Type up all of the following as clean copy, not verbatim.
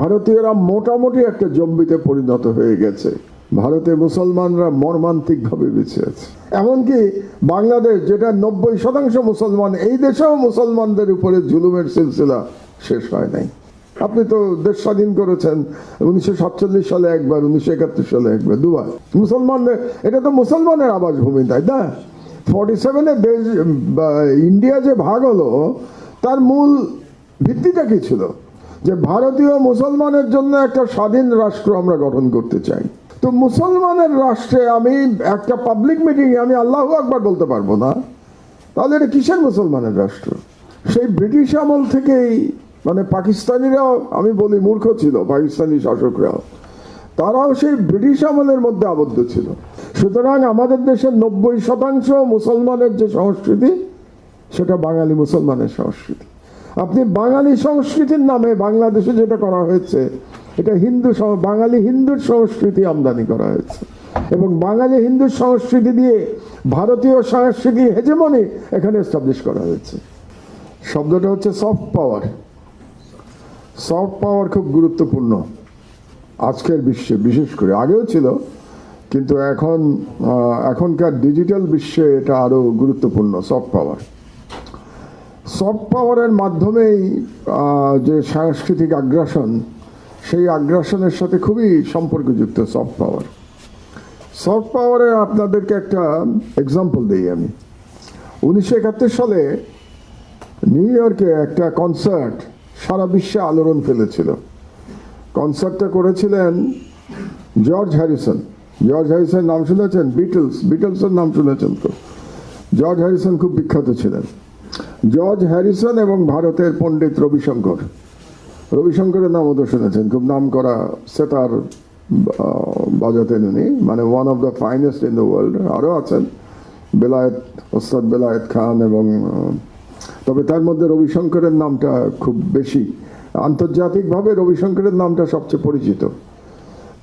ভারতীয়রা মোটামুটি একটা জম্বিতে পরিণত হয়ে গেছে। ভারতে মুসলমানরা মর্মান্তিকভাবে বেঁচে আছে। এমনকি বাংলাদেশ, যেটা 90% মুসলমান, এই দেশেও মুসলমানদের উপরে জুলুমের সিলসিলা শেষ হয় নাই। আপনি তো দেশ স্বাধীন করেছেন 1947 সালে একবার, 1971 সালে একবার, দুবার। মুসলমানদের, এটা তো মুসলমানের আবাসভূমি, তাই না? 47-এ দেশ ইন্ডিয়া যে ভাগ হলো, তার মূল ভিত্তিটা কি ছিল? যে ভারতীয় মুসলমানের জন্য একটা স্বাধীন রাষ্ট্র আমরা গঠন করতে চাই। তো মুসলমানের রাষ্ট্রে আমি একটা পাবলিক মিটিংয়ে আমি আল্লাহু আকবার বলতে পারবো না, তাহলে এটা কিসের মুসলমানের রাষ্ট্র? সেই ব্রিটিশ আমল থেকেই, মানে পাকিস্তানিরাও আমি বলি মূর্খ ছিল, পাকিস্তানি শাসকরাও, তারাও সেই ব্রিটিশ আমলের মধ্যে আবদ্ধ ছিল। সুতরাং আমাদের দেশের 90% মুসলমানের যে সংস্কৃতি, সেটা বাঙালি মুসলমানের সংস্কৃতি। আপনি বাঙালি সংস্কৃতির নামে বাংলাদেশে যেটা করা হয়েছে, এটা বাঙালি হিন্দুর সংস্কৃতি আমদানি করা হয়েছে, এবং বাঙালি হিন্দুর সংস্কৃতি দিয়ে ভারতীয় সংস্কৃতি হেজেমনি এখানে এস্টাবলিশ করা হয়েছে। শব্দটা হচ্ছে সফট পাওয়ার। সফট পাওয়ার খুব গুরুত্বপূর্ণ আজকের বিশ্বে, বিশেষ করে আগেও ছিল, কিন্তু এখনকার ডিজিটাল বিশ্বে এটা আরো গুরুত্বপূর্ণ। সফট পাওয়ার, সফট পাওয়ারের মাধ্যমেই যে সাংস্কৃতিক আগ্রাসন, সেই আগ্রাসনের সাথে খুবই সম্পর্কযুক্ত সফট পাওয়ার। সফট পাওয়ারের আপনাদেরকে একটা এক্সাম্পল দিই আমি। 1971 সালে নিউ ইয়র্কে একটা কনসার্ট সারা বিশ্বে আলোড়ন ফেলেছিল। কনসার্টটা করেছিলেন জর্জ হ্যারিসন। জর্জ হ্যারিসন নাম শুনেছেন? বিটলসের নাম শুনেছেন তো? জর্জ হ্যারিসন খুব বিখ্যাত ছিলেন। জর্জ হ্যারিসন এবং ভারতের পণ্ডিত রবিশঙ্করের নামও তো শুনেছেন, খুব নাম করা সেতার বাজাতেন উনি, মানে one of the finest in the world. আরও আছেন ওস্তাদ বেলায়েত খান, এবং তবে তার মধ্যে রবিশঙ্করের নামটা খুব বেশি, আন্তর্জাতিকভাবে রবিশঙ্করের নামটা সবচেয়ে পরিচিত।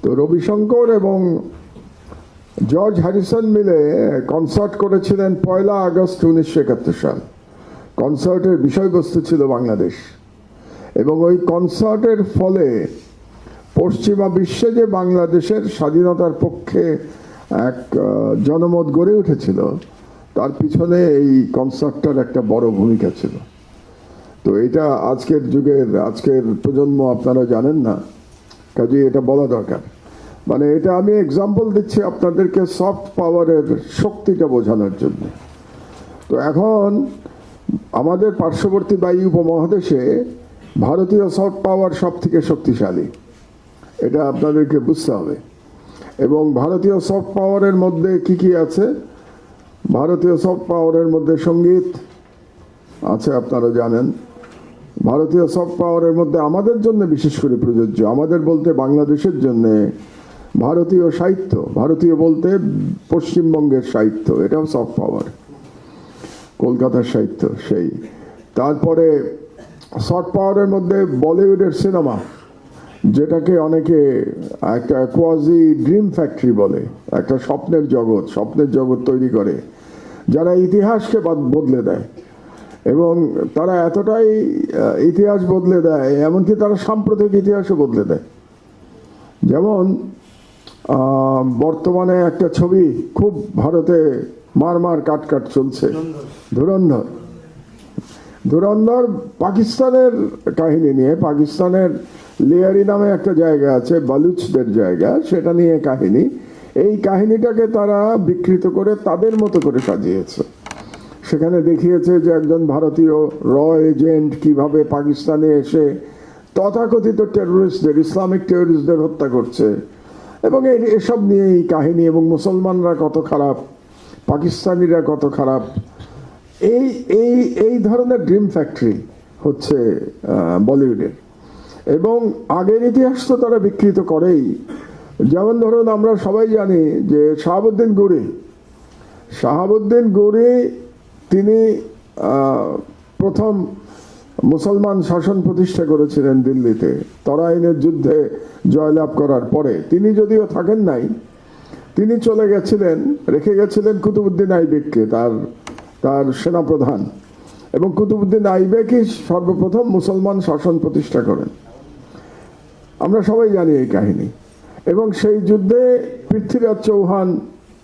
তো রবিশঙ্কর এবং জর্জ হ্যারিসন মিলে কনসার্ট করেছিলেন 1 আগস্ট 1971 সাল। কনসার্টের বিষয়বস্তু ছিল বাংলাদেশ, এবং ওই কনসার্টের ফলে পশ্চিমা বিশ্বে যে বাংলাদেশের স্বাধীনতার পক্ষে এক জনমত গড়ে উঠেছিল, তার পিছনে এই কনসার্টটার একটা বড় ভূমিকা ছিল। তো এটা আজকের প্রজন্ম আপনারা জানেন না, কাজেই এটা বলা দরকার। মানে এটা আমি এক্সাম্পল দিচ্ছি আপনাদেরকে সফট পাওয়ারের শক্তিটা বোঝানোর জন্য। তো এখন আমাদের পার্শ্ববর্তী বায়ু উপমহাদেশে ভারতীয় সফট পাওয়ার সব থেকে শক্তিশালী, এটা আপনাদেরকে বুঝতে হবে। এবং ভারতীয় সফট পাওয়ারের মধ্যে কি কি আছে? ভারতীয় সফট পাওয়ারের মধ্যে সঙ্গীত আছে, আপনারা জানেন। ভারতীয় সফট পাওয়ারের মধ্যে আমাদের জন্য বিশেষ করে প্রযোজ্য, আমাদের বলতে বাংলাদেশের জন্য ভারতীয় সাহিত্য, ভারতীয় বলতে পশ্চিমবঙ্গের সাহিত্য, এটাও সফট পাওয়ার। কলকাতার সাহিত্য সেই। তারপরে সফট পাওয়ারের মধ্যে বলিউডের সিনেমা, যেটাকে অনেকে একটা কোয়াজি ড্রিম ফ্যাক্টরি বলে, একটা স্বপ্নের জগৎ তৈরি করে, যারা ইতিহাসকে বদলে দেয়। এবং তারা এতটাই ইতিহাস বদলে দেয়, এমনকি তারা সাম্প্রতিক ইতিহাসও বদলে দেয়। যেমন বর্তমানে একটা ছবি খুব ভারতে মার কাট চলছে, ধুরন্ধর পাকিস্তানের কাহিনী নিয়ে। পাকিস্তানের লিয়ারি নামে একটা জায়গা আছে, বালুচদের জায়গা, সেটা নিয়ে কাহিনী। এই কাহিনীটাকে তারা বিকৃত করে তাদের মতো করে সাজিয়েছে। সেখানে দেখিয়েছে যে একজন ভারতীয় এজেন্ট কিভাবে পাকিস্তানে এসে তথাকথিত টেররিস্টদের, ইসলামিক টেররিস্টদের হত্যা করছে, এবং এসব নিয়ে এই কাহিনী। এবং মুসলমানরা কত খারাপ, পাকিস্তানিরা কত খারাপ, এই ধরনের ড্রিম ফ্যাক্টরি হচ্ছে বলিউডের। এবং আগের ইতিহাস তো তারা বিকৃত করেই। যেমন ধরুন, আমরা সবাই জানি যে শাহাবুদ্দিন গৌরি তিনি প্রথম মুসলমান শাসন প্রতিষ্ঠা করেছিলেন দিল্লিতে তরাইনের যুদ্ধে জয়লাভ করার পরে। তিনি যদিও থাকেন নাই, তিনি চলে গেছিলেন, রেখে গেছিলেন কুতুবউদ্দিন আইবেককে, তার সেনাপ্রধান। এবং কুতুবউদ্দিন আইবেকই সর্বপ্রথম মুসলমান শাসন প্রতিষ্ঠা করেন। আমরা সবাই জানি এই কাহিনী। এবং সেই যুদ্ধে পৃথ্বীরাজ চৌহান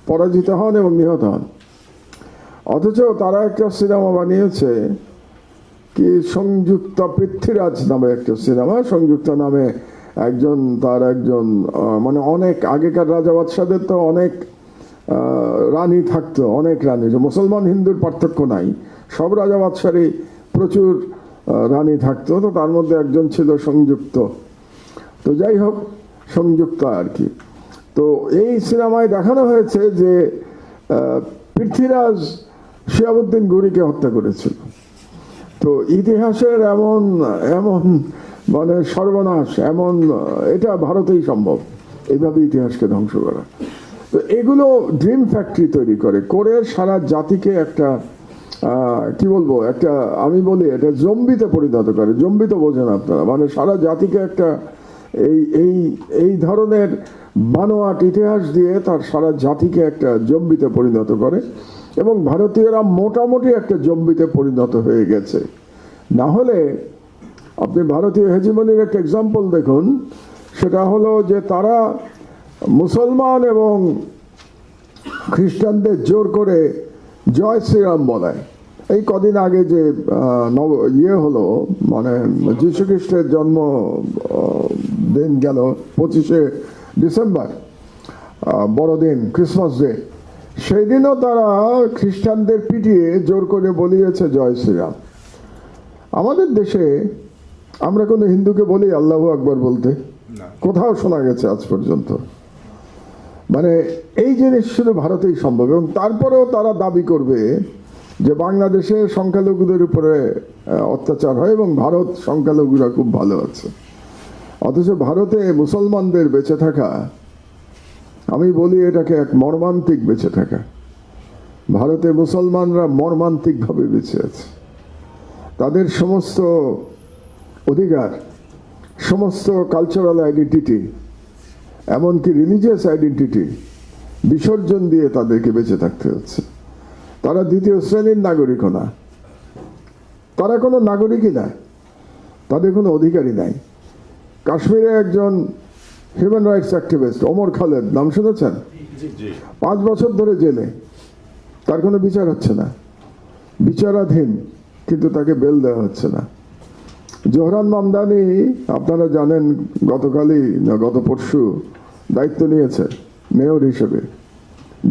পরাজিত হন এবং নিহত হন। অথচ তারা একটা সিনেমা বানিয়েছে, কি সংযুক্তা পৃথ্বীরাজ নামে একটা সিনেমা। সংযুক্তা নামে তার একজন মানে অনেক আগেকার রাজা বাদশাদের তো অনেক রানী থাকতো, অনেক রানী, মুসলমান হিন্দুর পার্থক্য নাই, সব রাজা বাদশারই প্রচুর রানী থাকতো। তো তার মধ্যে একজন ছিল সংযুক্ত। তো যাই হোক, সংযুক্তা আর কি। তো এই সিনেমায় দেখানো হয়েছে যে পৃথ্বীরাজ শিহাবুদ্দিন গুরিকে হত্যা করেছিল। তো ইতিহাসের এমন এমন মানে সর্বনাশ, এমন এটা ভারতেই সম্ভব এইভাবে ইতিহাসকে ধ্বংস করা। তো এগুলো ড্রিম ফ্যাক্টরি তৈরি করে সারা জাতিকে একটা কি বলবো, একটা আমি বলি এটা জম্বিতে পরিণত করে। জম্বি তো বোঝেন আপনারা, মানে সারা জাতিকে একটা এই ধরনের বানোয়াট ইতিহাস দিয়ে তার সারা জাতিকে একটা জম্বিতে পরিণত করে। এবং ভারতীয়রা মোটামুটি একটা জম্বিতে পরিণত হয়ে গেছে। না হলে আপনি ভারতীয় হেজিমনির একটা এক্সাম্পল দেখুন, সেটা হলো যে তারা মুসলমান এবং খ্রিস্টানদের জোর করে জয় শ্রীরাম বলায়। এই কদিন আগে যে হলো, মানে যীশু খ্রিস্টের জন্ম দিন গেল 25শে ডিসেম্বর, বড়দিন, ক্রিসমাস ডে, সেই দিনও তারা খ্রিস্টানদের পিটিয়ে জোর করে বলিয়েছে জয় শ্রীরাম। আমাদের দেশে আমরা কোনো হিন্দুকে বলি আল্লাহু আকবার বলতে? কোথাও শোনা গেছে আজ পর্যন্ত? মানে এই জিনিস শুধু ভারতেই সম্ভব। এবং তারপরেও তারা দাবি করবে যে বাংলাদেশে সংখ্যালঘুদের উপরে অত্যাচার হয় এবং ভারত সংখ্যালঘুরা খুব ভালো আছে। অথচ ভারতে মুসলমানদের বেঁচে থাকা, আমি বলি এটাকে এক মর্মান্তিক বেঁচে থাকা। ভারতে মুসলমানরা মর্মান্তিকভাবে বেঁচে আছে। তাদের সমস্ত অধিকার, সমস্ত কালচারাল আইডেন্টিটি, এমনকি রিলিজিয়াস আইডেন্টিটি বিসর্জন দিয়ে তাদেরকে বেঁচে থাকতে হচ্ছে। তারা দ্বিতীয় শ্রেণীর নাগরিকও না, তারা কোনো নাগরিকই না, তাদের কোনো অধিকারই নাই। কাশ্মীরে একজন human rights activist Omar Khaled, নাম শুনেছেন? 5 বছর ধরে জেলে, তার কোনো বিচার হচ্ছে না, বিচারাধীন, কিন্তু তাকে বেল দেওয়া হচ্ছে না। জোহরান মামদানি আপনারা জানেন গতকালই না গত পরশু দায়িত্ব নিয়েছে মেয়র হিসেবে।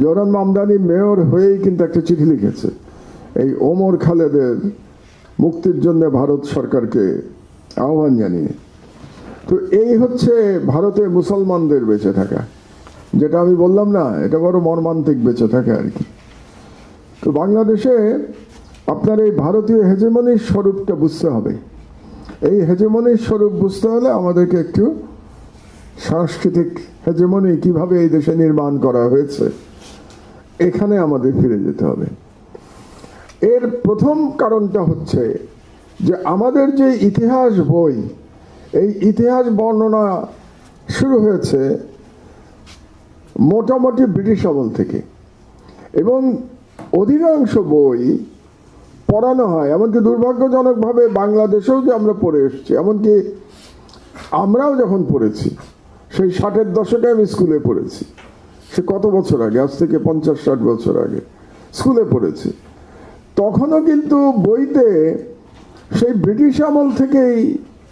জোহরান মামদানি মেয়র হয়েই কিন্তু একটা চিঠি লিখেছে এই ওমর খালেদের মুক্তির জন্য ভারত সরকারকে আহ্বান জানিয়ে। তো এই হচ্ছে ভারতে মুসলমানদের বেঁচে থাকা, যেটা আমি বললাম না, এটা বড় মর্মান্তিক বেঁচে থাকা আর কি। তো বাংলাদেশে আপনার এই ভারতীয় হেজেমনির স্বরূপটা বুঝতে হবে। এই হেজেমনির স্বরূপ বুঝতে হলে আমাদেরকে একটু সাংস্কৃতিক হেজেমনি কিভাবে এই দেশে নির্মাণ করা হয়েছে এখানে আমাদের ফিরে যেতে হবে। এর প্রথম কারণটা হচ্ছে যে আমাদের যে ইতিহাস বই, এই ইতিহাস বর্ণনা শুরু হয়েছে মোটামুটি ব্রিটিশ আমল থেকে, এবং অধিকাংশ বই পড়ানো হয়। এমনকি দুর্ভাগ্যজনকভাবে বাংলাদেশেও যে আমরা পড়ে এসেছি, এমনকি আমরাও যখন পড়েছি সেই 60-এর দশকে আমি স্কুলে পড়েছি, সে কত বছর আগে, আজ থেকে 50-60 বছর আগে স্কুলে পড়েছি। তখনও কিন্তু বইতে সেই ব্রিটিশ আমল থেকেই,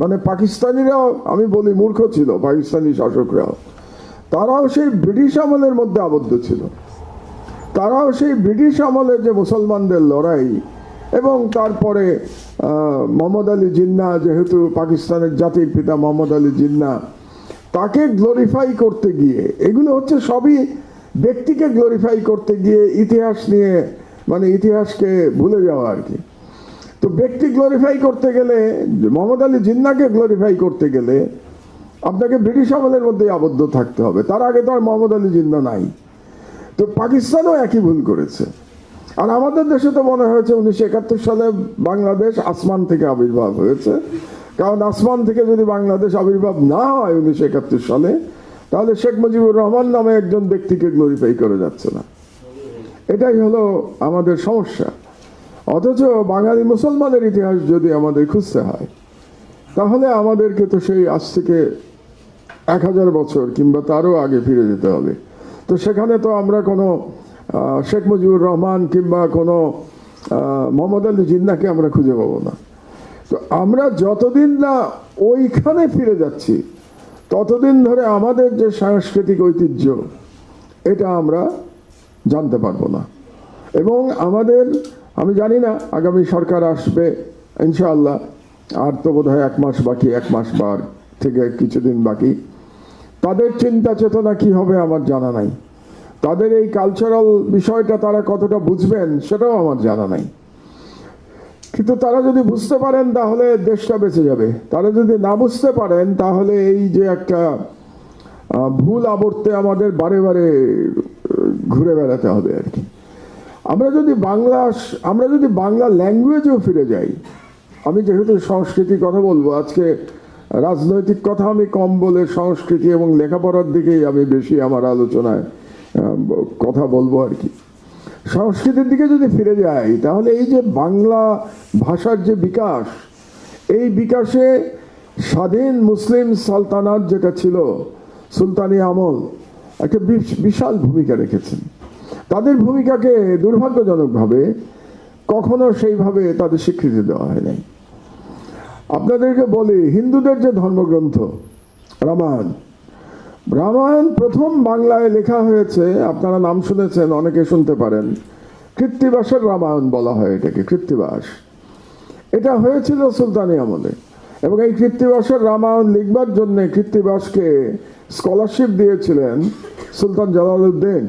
মানে পাকিস্তানিরাও আমি বলি মূর্খ ছিল, পাকিস্তানি শাসকরাও, তারাও সেই ব্রিটিশ আমলের মধ্যে আবদ্ধ ছিল। তারাও সেই ব্রিটিশ আমলের যে মুসলমানদের লড়াই, এবং তারপরে মোহাম্মদ আলী জিন্নাহ, যেহেতু পাকিস্তানের জাতির পিতা মোহাম্মদ আলী জিন্নাহ, তাকে গ্লোরিফাই করতে গিয়ে, এগুলো হচ্ছে সবই ব্যক্তিকে গ্লোরিফাই করতে গিয়ে ইতিহাস নিয়ে, মানে ইতিহাসকে ভুলে যাওয়া আর কি। তো ব্যক্তি গ্লোরিফাই করতে গেলে, মোহাম্মদ আলী জিন্নাহকে গ্লোরিফাই করতে গেলে আপনাকে ব্রিটিশ আমলের মধ্যে আবদ্ধ থাকতে হবে। তার আগে তো আর মোহাম্মদ আলী জিন্নাহ নাই। তো পাকিস্তানও একই ভুল করেছে। আর আমাদের দেশে তো মনে হয়েছে 1971 সালে বাংলাদেশ আসমান থেকে আবির্ভাব হয়েছে। কারণ আসমান থেকে যদি বাংলাদেশ আবির্ভাব না হয় 1971 সালে, তাহলে শেখ মুজিবুর রহমান নামে একজন ব্যক্তিকে গ্লোরিফাই করে যাচ্ছে না। এটাই হলো আমাদের সমস্যা। অথচ বাঙালি মুসলমানের ইতিহাস যদি আমাদের খুঁজতে হয়, তাহলে আমাদেরকে তো সেই আজ থেকে 1000 বছর কিংবা তারও আগে ফিরে যেতে হবে। তো সেখানে তো আমরা কোনো শেখ মুজিবুর রহমান কিংবা কোনো মোহাম্মদ আলী জিন্নাহকে আমরা খুঁজে পাবো না। তো আমরা যতদিন না ওইখানে ফিরে যাচ্ছি ততদিন ধরে আমাদের যে সাংস্কৃতিক ঐতিহ্য এটা আমরা জানতে পারবো না। এবং আমাদের, আমি জানি না আগামী সরকার আসবে ইনশাআল্লাহ, আর তো বোধহয় 1 মাস বাকি, 1 মাস বার থেকে কিছুদিন বাকি। তাদের চিন্তা চেতনা কি হবে আমার জানা নাই, তাদের এই কালচারাল বিষয়টা তারা কতটা বুঝবেন সেটাও আমার জানা নাই। কিন্তু তারা যদি বুঝতে পারেন তাহলে দেশটা বেঁচে যাবে, তারা যদি না বুঝতে পারেন তাহলে এই যে একটা ভুল আবর্তে আমাদের বারে বারে ঘুরে বেড়াতে হবে আর কি। আমরা যদি বাংলা ল্যাঙ্গুয়েজেও ফিরে যাই, আমি যেহেতু সংস্কৃতির কথা বলবো আজকে, রাজনৈতিক কথা আমি কম বলে সংস্কৃতি এবং লেখাপড়ার দিকেই আমি বেশি আমার আলোচনায় কথা বলবো আর কি। সংস্কৃতির দিকে যদি ফিরে যাই তাহলে এই যে বাংলা ভাষার যে বিকাশ, এই বিকাশে স্বাধীন মুসলিম সালতানাত যেটা ছিল, সুলতানি আমল, একটা বিশাল ভূমিকা রেখেছেন। তাদের ভূমিকাকে দুর্ভাগ্যজনকভাবে কখনো সেইভাবে তাদের স্বীকৃতি দেওয়া হয় নাই। আপনাদেরকে বলি, হিন্দুদের যে ধর্মগ্রন্থ রামায়ণ প্রথম বাংলায় লেখা হয়েছে, আপনারা নাম শুনেছেন, অনেকে শুনতে পারেন, কৃত্তিবাসের রামায়ণ বলা হয় এটাকে, কৃত্তিবাস। এটা হয়েছিল সুলতানি আমলে। এবং এই কৃত্তিবাসের রামায়ণ লিখবার জন্য কৃত্তিবাসকে স্কলারশিপ দিয়েছিলেন সুলতান জালালউদ্দিন,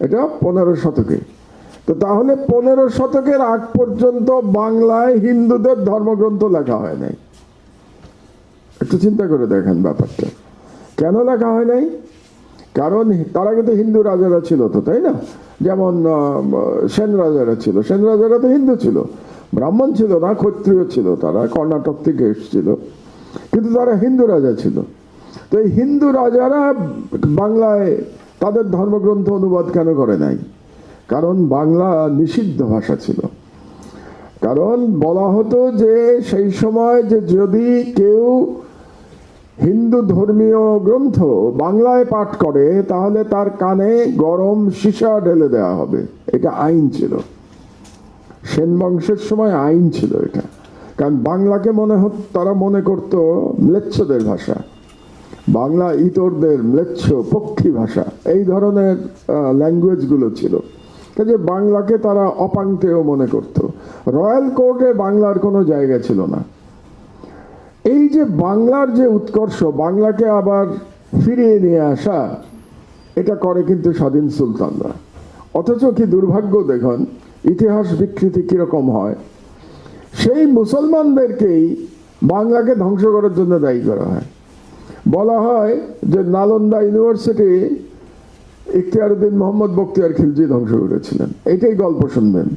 এটা 15 শতকে। তো তাহলে 15 শতকের আগ পর্যন্ত বাংলায় হিন্দুদের ধর্মগ্রন্থ লেখা হয় নাই। একটু চিন্তা করে দেখেন ব্যাপারটা, কেন লেখা হয় নাই? কারণ তারা কিন্তু হিন্দু রাজারা ছিল তো, তাই না? যেমন সেন রাজারা ছিল, সেন রাজারা তো হিন্দু ছিল, ব্রাহ্মণ ছিল না, ক্ষত্রিয় ছিল, তারা কর্ণাটক থেকে এসেছিল, কিন্তু তারা হিন্দু রাজা ছিল। তো এই হিন্দু রাজারা বাংলায় তাদের ধর্মগ্রন্থ অনুবাদ কেন করে নাই? কারণ বাংলা নিষিদ্ধ ভাষা ছিল। কারণ বলা হতো যে সেই সময় যে যদি কেউ হিন্দু ধর্মীয় গ্রন্থ বাংলায় পাঠ করে তাহলে তার কানে গরম সীসা ঢেলে দেওয়া হবে, এটা আইন ছিল। সেন বংশের সময় আইন ছিল এটা। কারণ বাংলাকে তারা মনে করত ম্লেচ্ছদের ভাষা, বাংলা ইতরদের, ম্লেচ্ছ পক্ষী ভাষা, এই ধরনের ল্যাঙ্গুয়েজগুলো ছিল। কাজে বাংলাকে তারা অপাঙ্ক্তেয় মনে করত। রয়্যাল কোর্টে বাংলার কোনো জায়গা ছিল না। এই যে বাংলার যে উৎকর্ষ, বাংলাকে আবার ফিরিয়ে নিয়ে আসা, এটা করে কিন্তু স্বাধীন সুলতানরা। অথচ কি দুর্ভাগ্য দেখুন, ইতিহাস বিকৃতি কিরকম হয়। সেই মুসলমানদেরকেই বাংলাকে ধ্বংস করার জন্য দায়ী করা হয়। বলা হয় যে নালন্দা ইউনিভার্সিটি ইখতিয়ারউদ্দিন মোহাম্মদ বখতিয়ার খিলজি ধ্বংস করেছিলেন, এইটাই গল্প শুনবেন।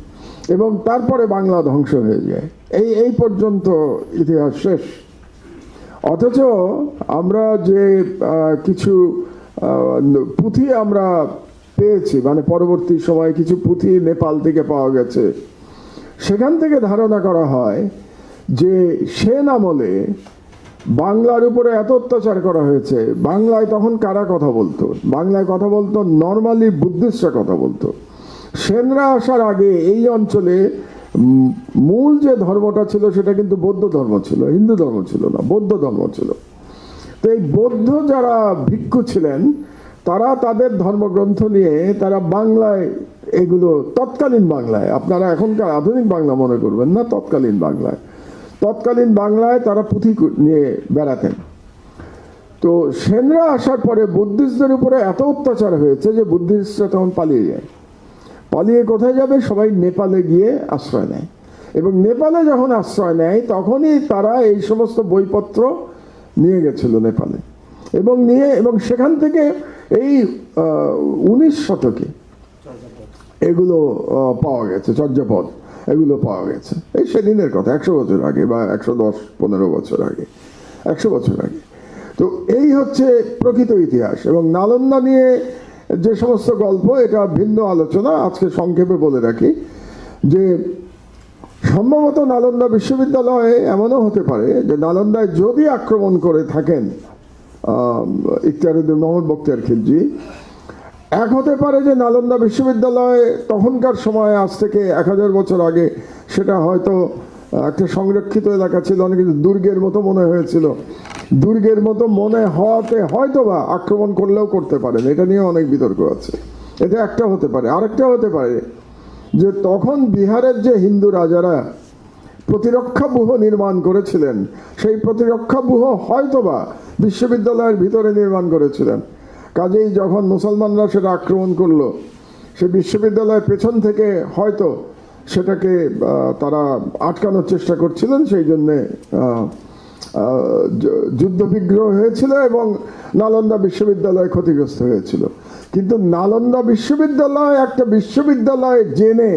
এবং তারপরে বাংলা ধ্বংস হয়ে যায়, এই পর্যন্ত ইতিহাস শেষ। অথচ আমরা যে কিছু পুঁথি আমরা পেয়েছি, মানে পরবর্তী সময়ে কিছু পুঁথি নেপাল থেকে পাওয়া গেছে, সেখান থেকে ধারণা করা হয় যে সেন আমলে বাংলার উপরে এত অত্যাচার করা হয়েছে। বাংলায় তখন কারা কথা বলতো? বাংলায় কথা বলতো নর্মালি বুদ্ধিস্টরা কথা বলতো। সেনরা আসার আগে এই অঞ্চলে মূল যে ধর্মটা ছিল সেটা কিন্তু বৌদ্ধ ধর্ম ছিল, হিন্দু ধর্ম ছিল না, বৌদ্ধ ধর্ম ছিল। তো এই বৌদ্ধ যারা ভিক্ষু ছিলেন তারা তাদের ধর্মগ্রন্থ নিয়ে তারা বাংলায়, এগুলো তৎকালীন বাংলায়, আপনারা এখনকার আধুনিক বাংলা মনে করবেন না, তৎকালীন বাংলায় তারা পুঁথি নিয়ে বেড়াতেন। তো সেনরা আসার পরে বুদ্ধিস্টদের উপরে এত অত্যাচার হয়েছে যে বুদ্ধিস্টরা তখন পালিয়ে যায়। পালিয়ে কোথায় যাবে? সবাই নেপালে গিয়ে আশ্রয় নেয়। এবং নেপালে যখন আশ্রয় নেয় তখনই তারা এই সমস্ত বইপত্র নিয়ে গেছিল নেপালে, এবং সেখান থেকে এই 19 শতকে এগুলো পাওয়া গেছে, চর্যাপদ এগুলো পাওয়া গেছে। এই সেদিনের কথা, 100 বছর আগে বা 110-15 বছর আগে, 100 বছর আগে। তো এই হচ্ছে প্রকৃত ইতিহাস। এবং নালন্দা নিয়ে যে সমস্ত গল্প, এটা ভিন্ন আলোচনা, আজকে সংক্ষেপে বলে রাখি যে সম্ভবত নালন্দা বিশ্ববিদ্যালয়ে এমনও হতে পারে যে নালন্দায় যদি আক্রমণ করে থাকেন ইখতিয়ারউদ্দিন মোহাম্মদ বখতিয়ার খিলজি। এক হতে পারে যে নালন্দা বিশ্ববিদ্যালয় তখনকার সময়, আজ থেকে 1000 বছর আগে, সেটা হয়তো একটা সংরক্ষিত এলাকা ছিল, অনেক কিছু দুর্গের মতো মনে হয়েছিল। দুর্গের মতো মনে হওয়াতে হয়তো বা আক্রমণ করলেও করতে পারেন, এটা নিয়ে অনেক বিতর্ক আছে। এটা একটা হতে পারে। আরেকটা হতে পারে যে তখন বিহারের যে হিন্দু রাজারা প্রতিরক্ষা ব্যুহ নির্মাণ করেছিলেন, সেই প্রতিরক্ষা ব্যুহ হয়তোবা বিশ্ববিদ্যালয়ের ভিতরে নির্মাণ করেছিলেন। কাজেই যখন মুসলমানরা সেটা আক্রমণ করলো, সে বিশ্ববিদ্যালয়ের পেছন থেকে হয়তো সেটাকে তারা আটকানোর চেষ্টা করছিলেন, সেই জন্যে যুদ্ধবিগ্রহ হয়েছিল এবং নালন্দা বিশ্ববিদ্যালয় ক্ষতিগ্রস্ত হয়েছিল। কিন্তু নালন্দা বিশ্ববিদ্যালয় একটা বিশ্ববিদ্যালয় জেনে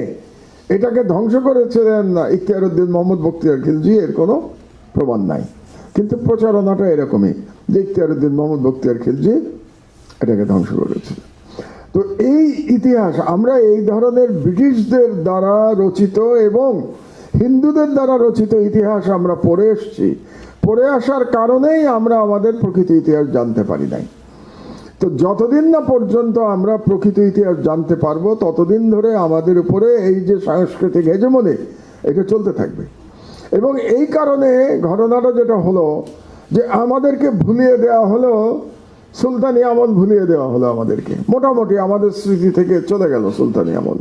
এটাকে ধ্বংস করেছিলেন ইখতিয়ারউদ্দিন মোহাম্মদ বখতিয়ার খিলজি, এর কোনো প্রমাণ নাই। কিন্তু প্রচারণাটা এরকমই যে ইখতিয়ারউদ্দিন মোহাম্মদ বখতিয়ার খিলজি এটাকে ধ্বংস করেছিলেন। তো এই ইতিহাস আমরা এই ধরনের ব্রিটিশদের দ্বারা রচিত এবং হিন্দুদের দ্বারা রচিত ইতিহাস আমরা পড়ে এসেছি। পড়ে আসার কারণেই আমরা আমাদের প্রকৃত ইতিহাস জানতে পারি নাই। তো যতদিন না পর্যন্ত আমরা প্রকৃত ইতিহাস জানতে পারবো, ততদিন ধরে আমাদের উপরে এই যে সাংস্কৃতিক হেজেমনি, এটা চলতে থাকবে। এবং এই কারণে ঘটনাটা যেটা হলো যে আমাদেরকে ভুলিয়ে দেওয়া হলো, সুলতানি আমল ভুলিয়ে দেওয়া হলো আমাদেরকে। মোটামুটি আমাদের স্মৃতি থেকে চলে গেল সুলতানি আমল।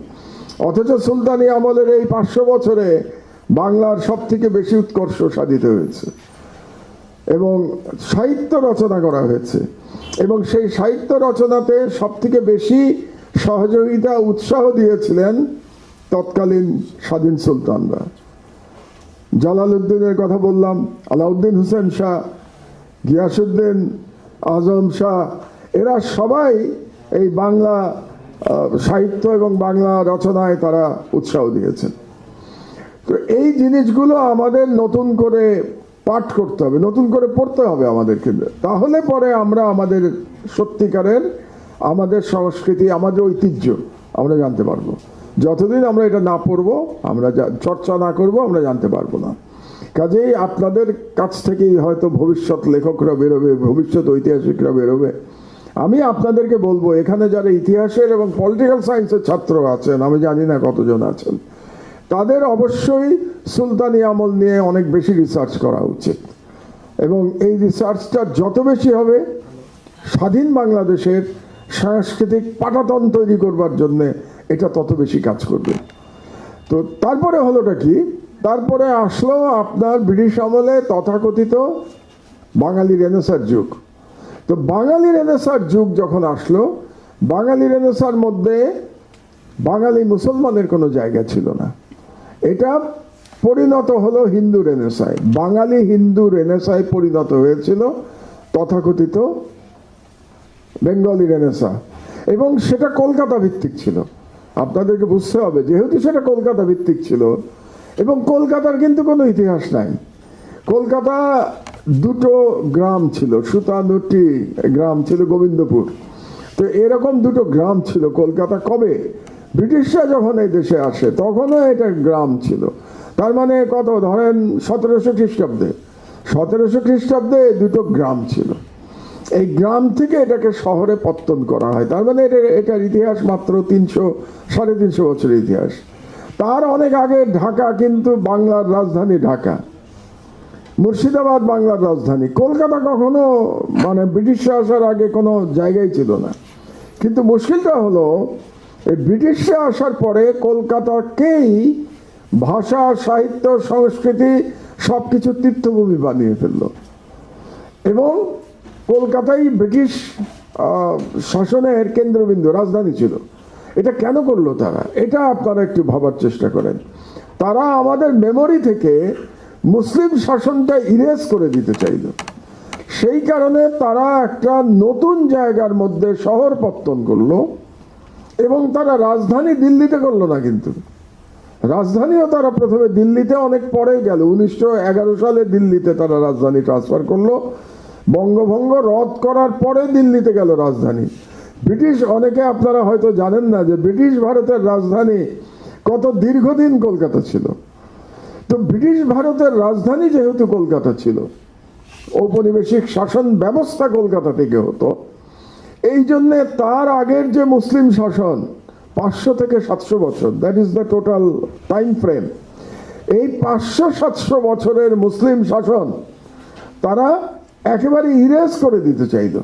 অথচ সুলতানি আমলের এই 500 বছরে বাংলার সব থেকে বেশি উৎকর্ষ সাধিত হয়েছে এবং সাহিত্য রচনা করা হয়েছে। এবং সেই সাহিত্য রচনাতে সব থেকে বেশি সহযোগিতা, উৎসাহ দিয়েছিলেন তৎকালীন স্বাধীন সুলতানরা। জালালউদ্দিনের কথা বললাম, আলাউদ্দিন হোসেন শাহ, গিয়াসউদ্দিন আজম শাহ, এরা সবাই এই বাংলা সাহিত্য এবং বাংলা রচনায় তারা উৎসাহ দিয়েছেন। তো এই জিনিসগুলো আমাদের নতুন করে পাঠ করতে হবে, নতুন করে পড়তে হবে আমাদেরকে। তাহলে পরে আমরা আমাদের সত্যিকারের আমাদের সংস্কৃতি, আমাদের ঐতিহ্য আমরা জানতে পারবো। যতদিন আমরা এটা না পড়বো, আমরা চর্চা না করব, আমরা জানতে পারবো না। কাজেই আপনাদের কাছ থেকেই হয়তো ভবিষ্যৎ লেখকরা বেরোবে, ভবিষ্যৎ ঐতিহাসিকরা বেরোবে। আমি আপনাদেরকে বলবো, এখানে যারা ইতিহাসের এবং পলিটিক্যাল সায়েন্সের ছাত্র আছেন, আমি জানি না কতজন আছেন, তাদের অবশ্যই সুলতানি আমল নিয়ে অনেক বেশি রিসার্চ করা উচিত। এবং এই রিসার্চটা যত বেশি হবে, স্বাধীন বাংলাদেশের সাংস্কৃতিক পাটাতন তৈরি করবার জন্যে এটা তত বেশি কাজ করবে। তো তারপরে হলোটা কি, তারপরে আসলো আপনার ব্রিটিশ আমলে তথাকথিত বাঙালি রেনেসার যুগ। তো বাঙালি রেনেসার যুগ যখন আসলো, বাঙালি রেনেসার মধ্যে বাঙালি মুসলমানের কোনো জায়গা ছিল না। এটা পরিণত হলো হিন্দু রেনেসায়। বাঙালি হিন্দু রেনেসায় পরিণত হয়েছিল তথাকথিত বেঙ্গলি রেনেসা। এবং সেটা কলকাতা ভিত্তিক ছিল। আপনাদেরকে বুঝতে হবে, যেহেতু সেটা কলকাতা ভিত্তিক ছিল এবং কলকাতার কিন্তু কোনো ইতিহাস নাই। কলকাতা দুটো গ্রাম ছিল, সুতানুটি গ্রাম ছিল, গোবিন্দপুর। তো এরকম দুটো গ্রাম ছিল কলকাতা। কবে ব্রিটিশরা যখন এই দেশে আসে তখনও এটা গ্রাম ছিল। তার মানে কত, ধরেন 1700 খ্রিস্টাব্দে, 1700 খ্রিস্টাব্দে দুটো গ্রাম ছিল। এই গ্রাম থেকে এটাকে শহরে পত্তন করা হয়। তার মানে এটার ইতিহাস মাত্র 300-350 বছরের ইতিহাস। তার অনেক আগে ঢাকা কিন্তু বাংলার রাজধানী ঢাকা, মুর্শিদাবাদ বাংলার রাজধানী। কলকাতা কখনো মানে ব্রিটিশরা আসার আগে কোনো জায়গায় ছিল না। কিন্তু মুশকিলটা হলো, এই ব্রিটিশরা আসার পরে কলকাতাকেই ভাষা, সাহিত্য, সংস্কৃতি সব কিছু তীর্থভূমি বানিয়ে ফেললো এবং কলকাতাই ব্রিটিশ শাসনের কেন্দ্রবিন্দু, রাজধানী ছিল। এটা কেন করলো তারা? এটা আপনারা একটু ভাবার চেষ্টা করেন। তারা আমাদের মেমোরি থেকে মুসলিম শাসনটা ইরেজ করে দিতে চাইল। সেই কারণে তারা একটা নতুন জায়গার মধ্যে শহর পত্তন করলো এবং তারা রাজধানী দিল্লিতে করলো না, কিন্তু রাজধানীও তারা প্রথমে দিল্লিতে অনেক পরে গেল। 1911 সালে দিল্লিতে তারা রাজধানী ট্রান্সফার করলো। বঙ্গভঙ্গ রদ করার পরে দিল্লিতে গেল রাজধানী। ব্রিটিশ, অনেকে আপনারা হয়তো জানেন না যে ব্রিটিশ ভারতের রাজধানী কত দীর্ঘদিন কলকাতা ছিল। তো ব্রিটিশ ভারতের রাজধানী যেহেতু কলকাতা ছিল, ঔপনিবেশিক শাসন ব্যবস্থা কলকাতা থেকে হতো। এই জন্যে তার আগের যে মুসলিম শাসন 500 থেকে 700 বছর, that is the total time frame, এই 500-700 বছরের মুসলিম শাসন তারা একেবারে ইরেজ করে দিতে চাইল,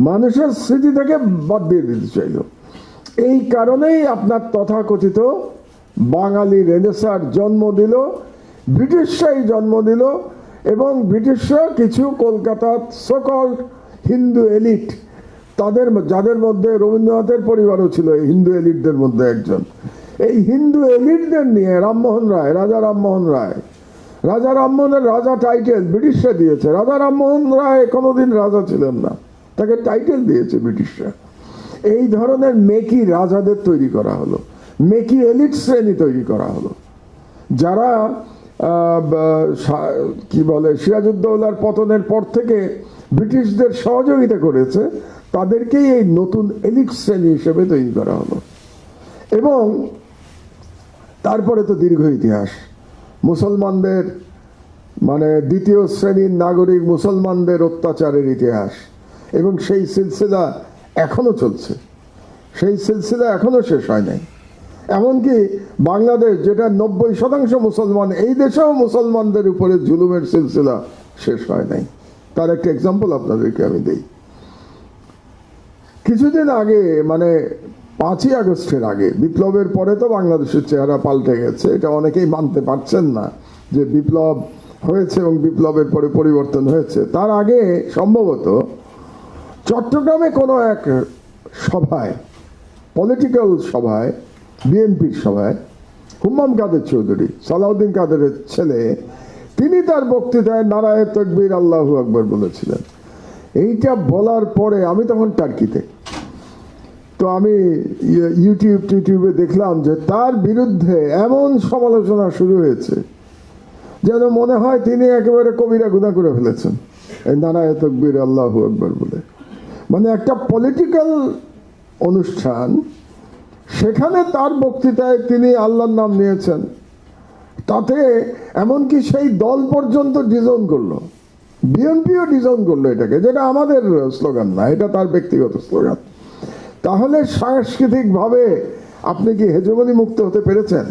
মানুষের স্মৃতি থেকে বাদ দিয়ে দিতে চাইল। এই কারণেই আপনার তথাকথিত বাঙালি রেনেসার জন্ম দিল, ব্রিটিশরাই জন্ম দিল, এবং ব্রিটিশরা কিছু কলকাতার সকল হিন্দু এলিট, তাদের যাদের মধ্যে রবীন্দ্রনাথের পরিবারও ছিল এই হিন্দু এলিটদের মধ্যে একজন, এই হিন্দু এলিটদের নিয়ে রামমোহন রায়, রাজা রামমোহন রায়, রাজা রামমোহনের রাজা টাইটেল ব্রিটিশরা দিয়েছে। রাজা রামমোহন রায় কোনোদিন রাজা ছিলেন না, তাকে টাইটেল দিয়েছে ব্রিটিশরা। এই ধরনের মেকি রাজাদের তৈরি করা হলো, মেকি এলিট শ্রেণী তৈরি করা হলো, যারা কি বলে সিরাজউদ্দৌলার পতনের পর থেকে ব্রিটিশদের সহযোগিতা করেছে, তাদেরকেই এই নতুন এলিট শ্রেণী হিসেবে তৈরি করা হলো। এবং তারপরে তো দীর্ঘ ইতিহাস, মুসলমানদের মানে দ্বিতীয় শ্রেণীর নাগরিক মুসলমানদের অত্যাচারের ইতিহাস, এবং সেই সিলসিলা এখনো চলছে, সেই সিলসিলা এখনো শেষ হয় নাই। এমনকি বাংলাদেশ, যেটা 90% মুসলমান, এই দেশেও মুসলমানদের উপরে জুলুমের সিলসিলা শেষ হয় নাই। তার একটা এক্সাম্পল আপনাদেরকে আমি দিই। কিছুদিন আগে, মানে 5ই আগস্টের আগে, বিপ্লবের পরে তো বাংলাদেশের চেহারা পাল্টে গেছে, এটা অনেকেই মানতে পারছেন না যে বিপ্লব হয়েছে এবং বিপ্লবের পরে পরিবর্তন হয়েছে। তার আগে সম্ভবত চট্টগ্রামে কোনো এক সভায়, পলিটিক্যাল সভায়, বিএনপির সভায়, হুম্মাম কাদের চৌধুরী, সালাউদ্দিন কাদেরের ছেলে, তিনি তার বক্তৃতায় নারায়ে তাকবীর আল্লাহু আকবার বলেছিলেন। এইটা বলার পরে আমি তখন টার্কিতে, তো আমি ইউটিউবে দেখলাম যে তার বিরুদ্ধে এমন সমালোচনা শুরু হয়েছে যেন মনে হয় তিনি একেবারে কবিরা গুনাহ করে ফেলেছেন এই নারায়ে তাকবীর আল্লাহু আকবার বলে। মানে একটা পলিটিক্যাল অনুষ্ঠান, সেখানে তার বক্তৃতায় তিনি আল্লাহর নাম নিয়েছেন, তাতে এমনকি সেই দল পর্যন্ত ডিজাইন করলো, বিএনপিও ডিজাইন করলো এটাকে, যেটা আমাদের স্লোগান না, এটা তার ব্যক্তিগত স্লোগান। তাহলে সাংস্কৃতিকভাবে আপনি কি হেজমনি মুক্ত হতে পেরেছেন?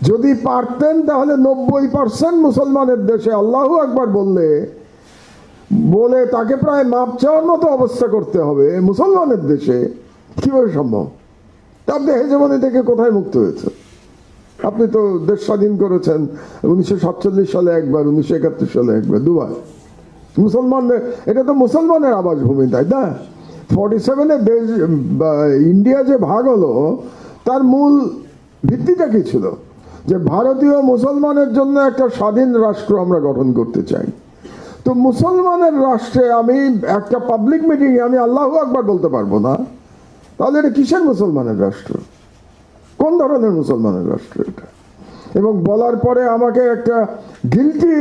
যদি পারতেন তাহলে 90% মুসলমানের দেশে আল্লাহু আকবার বলে তাকে প্রায় মাপ চাওয়ার মতো অবস্থা করতে হবে মুসলমানের দেশে, কিভাবে সম্ভব? আপনি হেজমনি থেকে কোথায় মুক্ত হয়েছে? আপনি তো দেশ স্বাধীন করেছেন 1947 সালে একবার, 1971 সালে একবার, দুবার। মুসলমানদের, এটা তো মুসলমানের আবাসভূমি, তাই না? 47-এ দেশ ইন্ডিয়া যে ভাগ হলো, তার মূল ভিত্তিটা কি ছিল? যে ভারতীয় মুসলমানের জন্য একটা স্বাধীন রাষ্ট্র আমরা গঠন করতে চাই। তো মুসলমানের রাষ্ট্রে আমি একটা পাবলিক মিটিংয়ে আমি আল্লাহু আকবার বলতে পারবো না, তাহলে এটা কিসের মুসলমানের রাষ্ট্র? কোন ধরনের মুসলমানের রাষ্ট্র এটা? এবং বলার পরে আমাকে একটা গিলটি,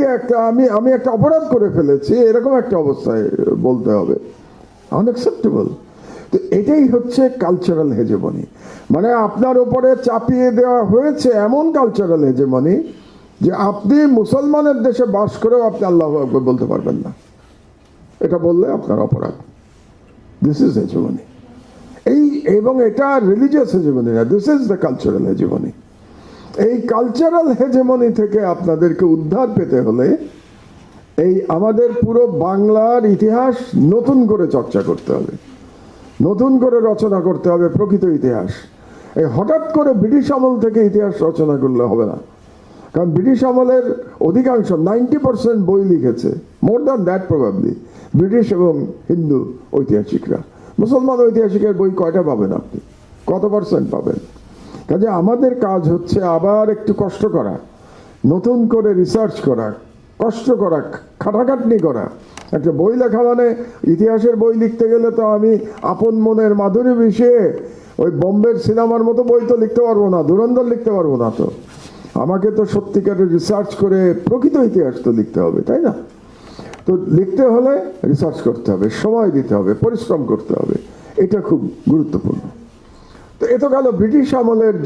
আমি একটা অপরাধ করে ফেলেছি, এরকম একটা অবস্থায় বলতে হবে, আনএক্সেপ্টেবল। তো এটাই হচ্ছে কালচারাল হেজেমনি, মানে আপনার উপরে চাপিয়ে দেওয়া হয়েছে এমন কালচারাল হেজেমনি যে আপনি মুসলমানের দেশে বাস করেও আপনি আল্লাহু আকবার বলতে পারবেন না, এটা বললে আপনার অপরাধ। This is hegemony. এবং এটা রিলিজিয়াস হেজেমনি না, this is the cultural hegemony. এই কালচারাল হেজেমনি থেকে আপনাদেরকে উদ্ধার পেতে হলে এই আমাদের পুরো বাংলার ইতিহাস নতুন করে চর্চা করতে হবে, নতুন করে রচনা করতে হবে প্রকৃত ইতিহাস। এই হঠাৎ করে ব্রিটিশ আমল থেকে ইতিহাস রচনা করলে হবে না, কারণ ব্রিটিশ আমলের অধিকাংশ 90% বই লিখেছে, more than that probably, British এবং হিন্দু ঐতিহাসিকরা। মুসলমান ঐতিহাসিকের বই কয়টা পাবেন আপনি? কত % পাবেন? কাজে আমাদের কাজ হচ্ছে আবার একটু কষ্ট করা, নতুন করে রিসার্চ করা, কষ্ট করা, খাটাখাটনি করা। একটা বই লেখা মানে, ইতিহাসের বই লিখতে গেলে তো আমি আপন মনের মাধুরী মিশিয়ে ওই বোম্বের সিনেমার মতো বই তো লিখতে পারবো না, ধুরন্ধর লিখতে পারবো না। তো আমাকে তো সত্যিকারের রিসার্চ করে প্রকৃত ইতিহাস তো লিখতে হবে, তাই না? তো লিখতে হলে রিসার্চ করতে হবে, সময় দিতে হবে, পরিশ্রম করতে হবে, এটা খুব গুরুত্বপূর্ণ। তো এ তো গেল ব্রিটিশ আমলের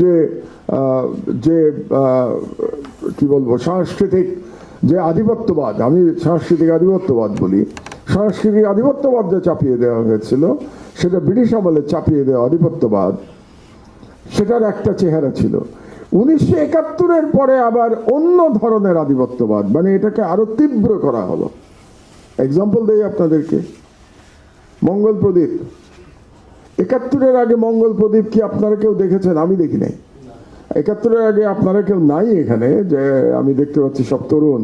যে কি বলবো সাংস্কৃতিক যে আধিপত্যবাদ, আমি সাংস্কৃতিক আধিপত্যবাদ বলি, সাংস্কৃতিক আধিপত্যবাদ যে চাপিয়ে দেওয়া হয়েছিল, সেটা ব্রিটিশ আমলে চাপিয়ে দেওয়া আধিপত্যবাদ, সেটার একটা চেহারা ছিল। 1971-এর পরে আবার অন্য ধরনের আধিপত্যবাদ, মানে এটাকে আরো তীব্র করা হলো। এক্সাম্পল দেই আপনাদেরকে, মঙ্গল প্রদীপ। 71-এর আগে মঙ্গল প্রদীপ কি আপনারা কেউ দেখেছেন? আমি দেখি নাই। 71-এর আগে আপনারা কেউ নাই এখানে, যে আমি দেখতে পাচ্ছি সব তরুণ।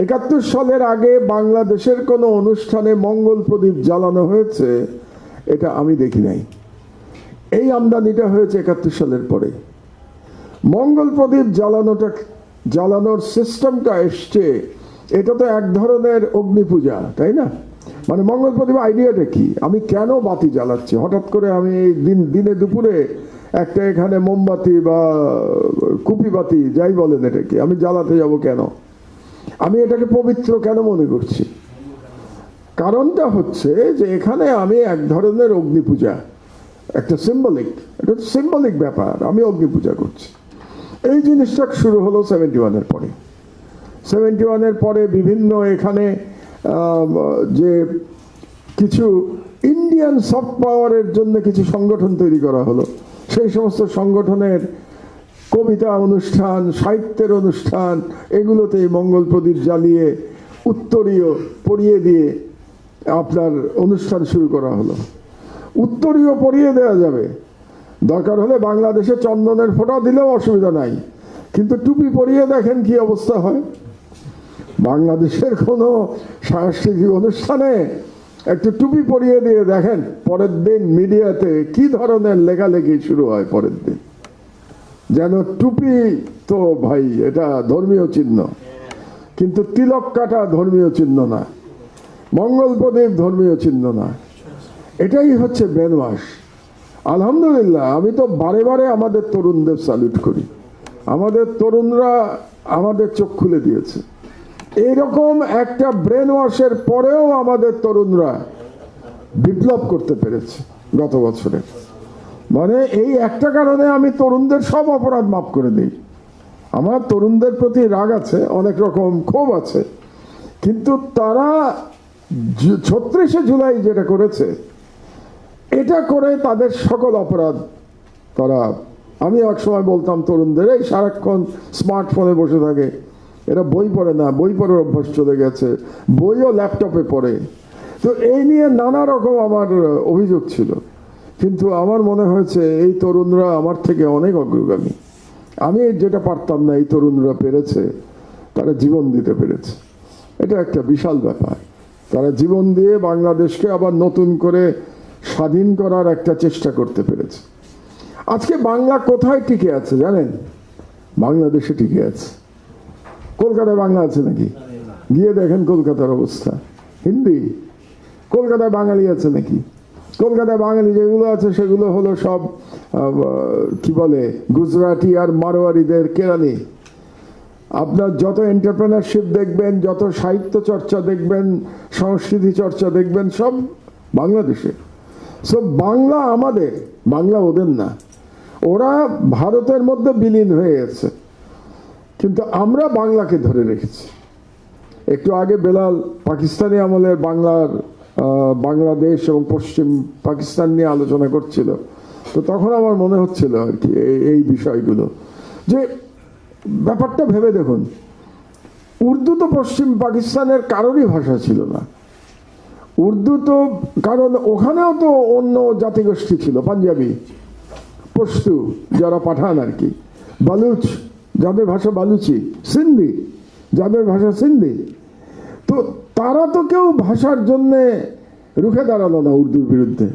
71 সালের আগে বাংলাদেশের কোনো অনুষ্ঠানে মঙ্গল প্রদীপ জ্বালানো হয়েছে এটা আমি দেখি নাই। এই আমদানিটা হয়েছে 71 সালের পরে। মঙ্গল প্রদীপ জ্বালানোর সিস্টেমটা এসছে, এটা তো এক ধরনের অগ্নি পূজা, তাই না? মানে মঙ্গল প্রদীপ আইডিয়াটা কি? আমি কেন বাতি জ্বালাচ্ছি? হঠাৎ করে আমি দিনে দুপুরে একটা এখানে মোমবাতি বা কুপি বাতি যাই বলেন এটাকে আমি জ্বালাতে যাব কেন? আমি এটাকে পবিত্র কেন মনে করছি? কারণটা হচ্ছে যে এখানে আমি এক ধরনের অগ্নি পূজা, একটা সিম্বলিক ব্যাপার, আমি অগ্নি পূজা করছি। এই জিনিসটা শুরু হলো 71-এর পরে। 71-এর পরে বিভিন্ন এখানে যে কিছু ইন্ডিয়ান সফট পাওয়ারের জন্য কিছু সংগঠন তৈরি করা হলো। সেই সমস্ত সংগঠনের কবিতা অনুষ্ঠান, সাহিত্যের অনুষ্ঠান, এগুলোতে মঙ্গল প্রদীপ জ্বালিয়ে উত্তরীয় পরিয়ে দিয়ে আপনার অনুষ্ঠান শুরু করা হলো। উত্তরীয় পরিয়ে দেওয়া যাবে, দরকার হলে বাংলাদেশে চন্দনের ফোঁটা দিলেও অসুবিধা নাই, কিন্তু টুপি পরিয়ে দেখেন কি অবস্থা হয়। বাংলাদেশের কোনো সাংস্কৃতিক অনুষ্ঠানে একটু টুপি পরিয়ে দিয়ে দেখেন, পরের দিন মিডিয়াতে কি ধরনের লেখালেখি শুরু হয়। পরের দিন যেন টুপি তো ভাই এটা ধর্মীয় চিহ্ন, কিন্তু তিলক কাটা ধর্মীয় চিহ্ন না, মঙ্গল প্রদীপ ধর্মীয় চিহ্ন না। এটাই হচ্ছে ব্রেন ওয়াশ। আলহামদুলিল্লাহ, আমি তো বারে বারে আমাদের তরুণদের স্যালুট করি। আমাদের তরুণরা আমাদের চোখ খুলে দিয়েছে। এইরকম একটা ব্রেন ওয়াশের পরেও আমাদের তরুণরা বিপ্লব করতে পেরেছে গত বছরে। মানে এই একটা কারণে আমি তরুণদের সব অপরাধ মাফ করে দিই। আমার তরুণদের প্রতি রাগ আছে, অনেক রকম ক্ষোভ আছে, কিন্তু তারা 36শে জুলাই যেটা করেছে, এটা করে তাদের সকল অপরাধ তারা, আমি এক সময় বলতাম তরুণদের, এই সারাক্ষণ স্মার্টফোনে বসে থাকে, এরা বই পড়ে না, বই পড়ার অভ্যাস চলে গেছে, বইও ল্যাপটপে পড়ে। তো এই নিয়ে নানা রকম আমার অভিযোগ ছিল, কিন্তু আমার মনে হয়েছে এই তরুণরা আমার থেকে অনেক অগ্রগামী। আমি যেটা পারতাম না এই তরুণরা পেরেছে, তারা জীবন দিতে পেরেছে। এটা একটা বিশাল ব্যাপার। তারা জীবন দিয়ে বাংলাদেশকে আবার নতুন করে স্বাধীন করার একটা চেষ্টা করতে পেরেছে। আজকে বাংলা কোথায় টিকে আছে জানেন? বাংলাদেশে টিকে আছে। কলকাতায় বাংলা আছে নাকি? গিয়ে দেখেন কলকাতার অবস্থা। হিন্দি। কলকাতায় বাঙালি আছে নাকি? কলকাতায় বাঙালি যেগুলো আছে সেগুলো হলো সব কি বলে গুজরাটি আর মারোয়ারিদের কেরানি। আপনার যত এন্টারপ্রেনারশিপ দেখবেন, যত সাহিত্য চর্চা দেখবেন, সংস্কৃতি চর্চা দেখবেন, সব বাংলাদেশে। সব বাংলা আমাদের, বাংলা ওদের না। ওরা ভারতের মধ্যে বিলীন হয়ে গেছে, কিন্তু আমরা বাংলাকে ধরে রেখেছি। একটু আগে বেলাল পাকিস্তানি আমলের বাংলাদেশ এবং পশ্চিম পাকিস্তান নিয়ে আলোচনা করছিল, তো তখন আমার মনে হচ্ছিল আর কি এই বিষয়গুলো, যে ব্যাপারটা ভেবে দেখুন, উর্দু তো পশ্চিম পাকিস্তানের কারোরই ভাষা ছিল না। উর্দু তো, কারণ ওখানেও তো অন্য জাতিগোষ্ঠী ছিল, পাঞ্জাবি, পশতু যারা পাঠান আর কি, বালুচ যাদের ভাষা বালুচি, সিন্ধি যাদের ভাষা সিন্ধি। তো তারা তো কেউ ভাষার জন্যে রুখে দাঁড়ালো না উর্দুর বিরুদ্ধে।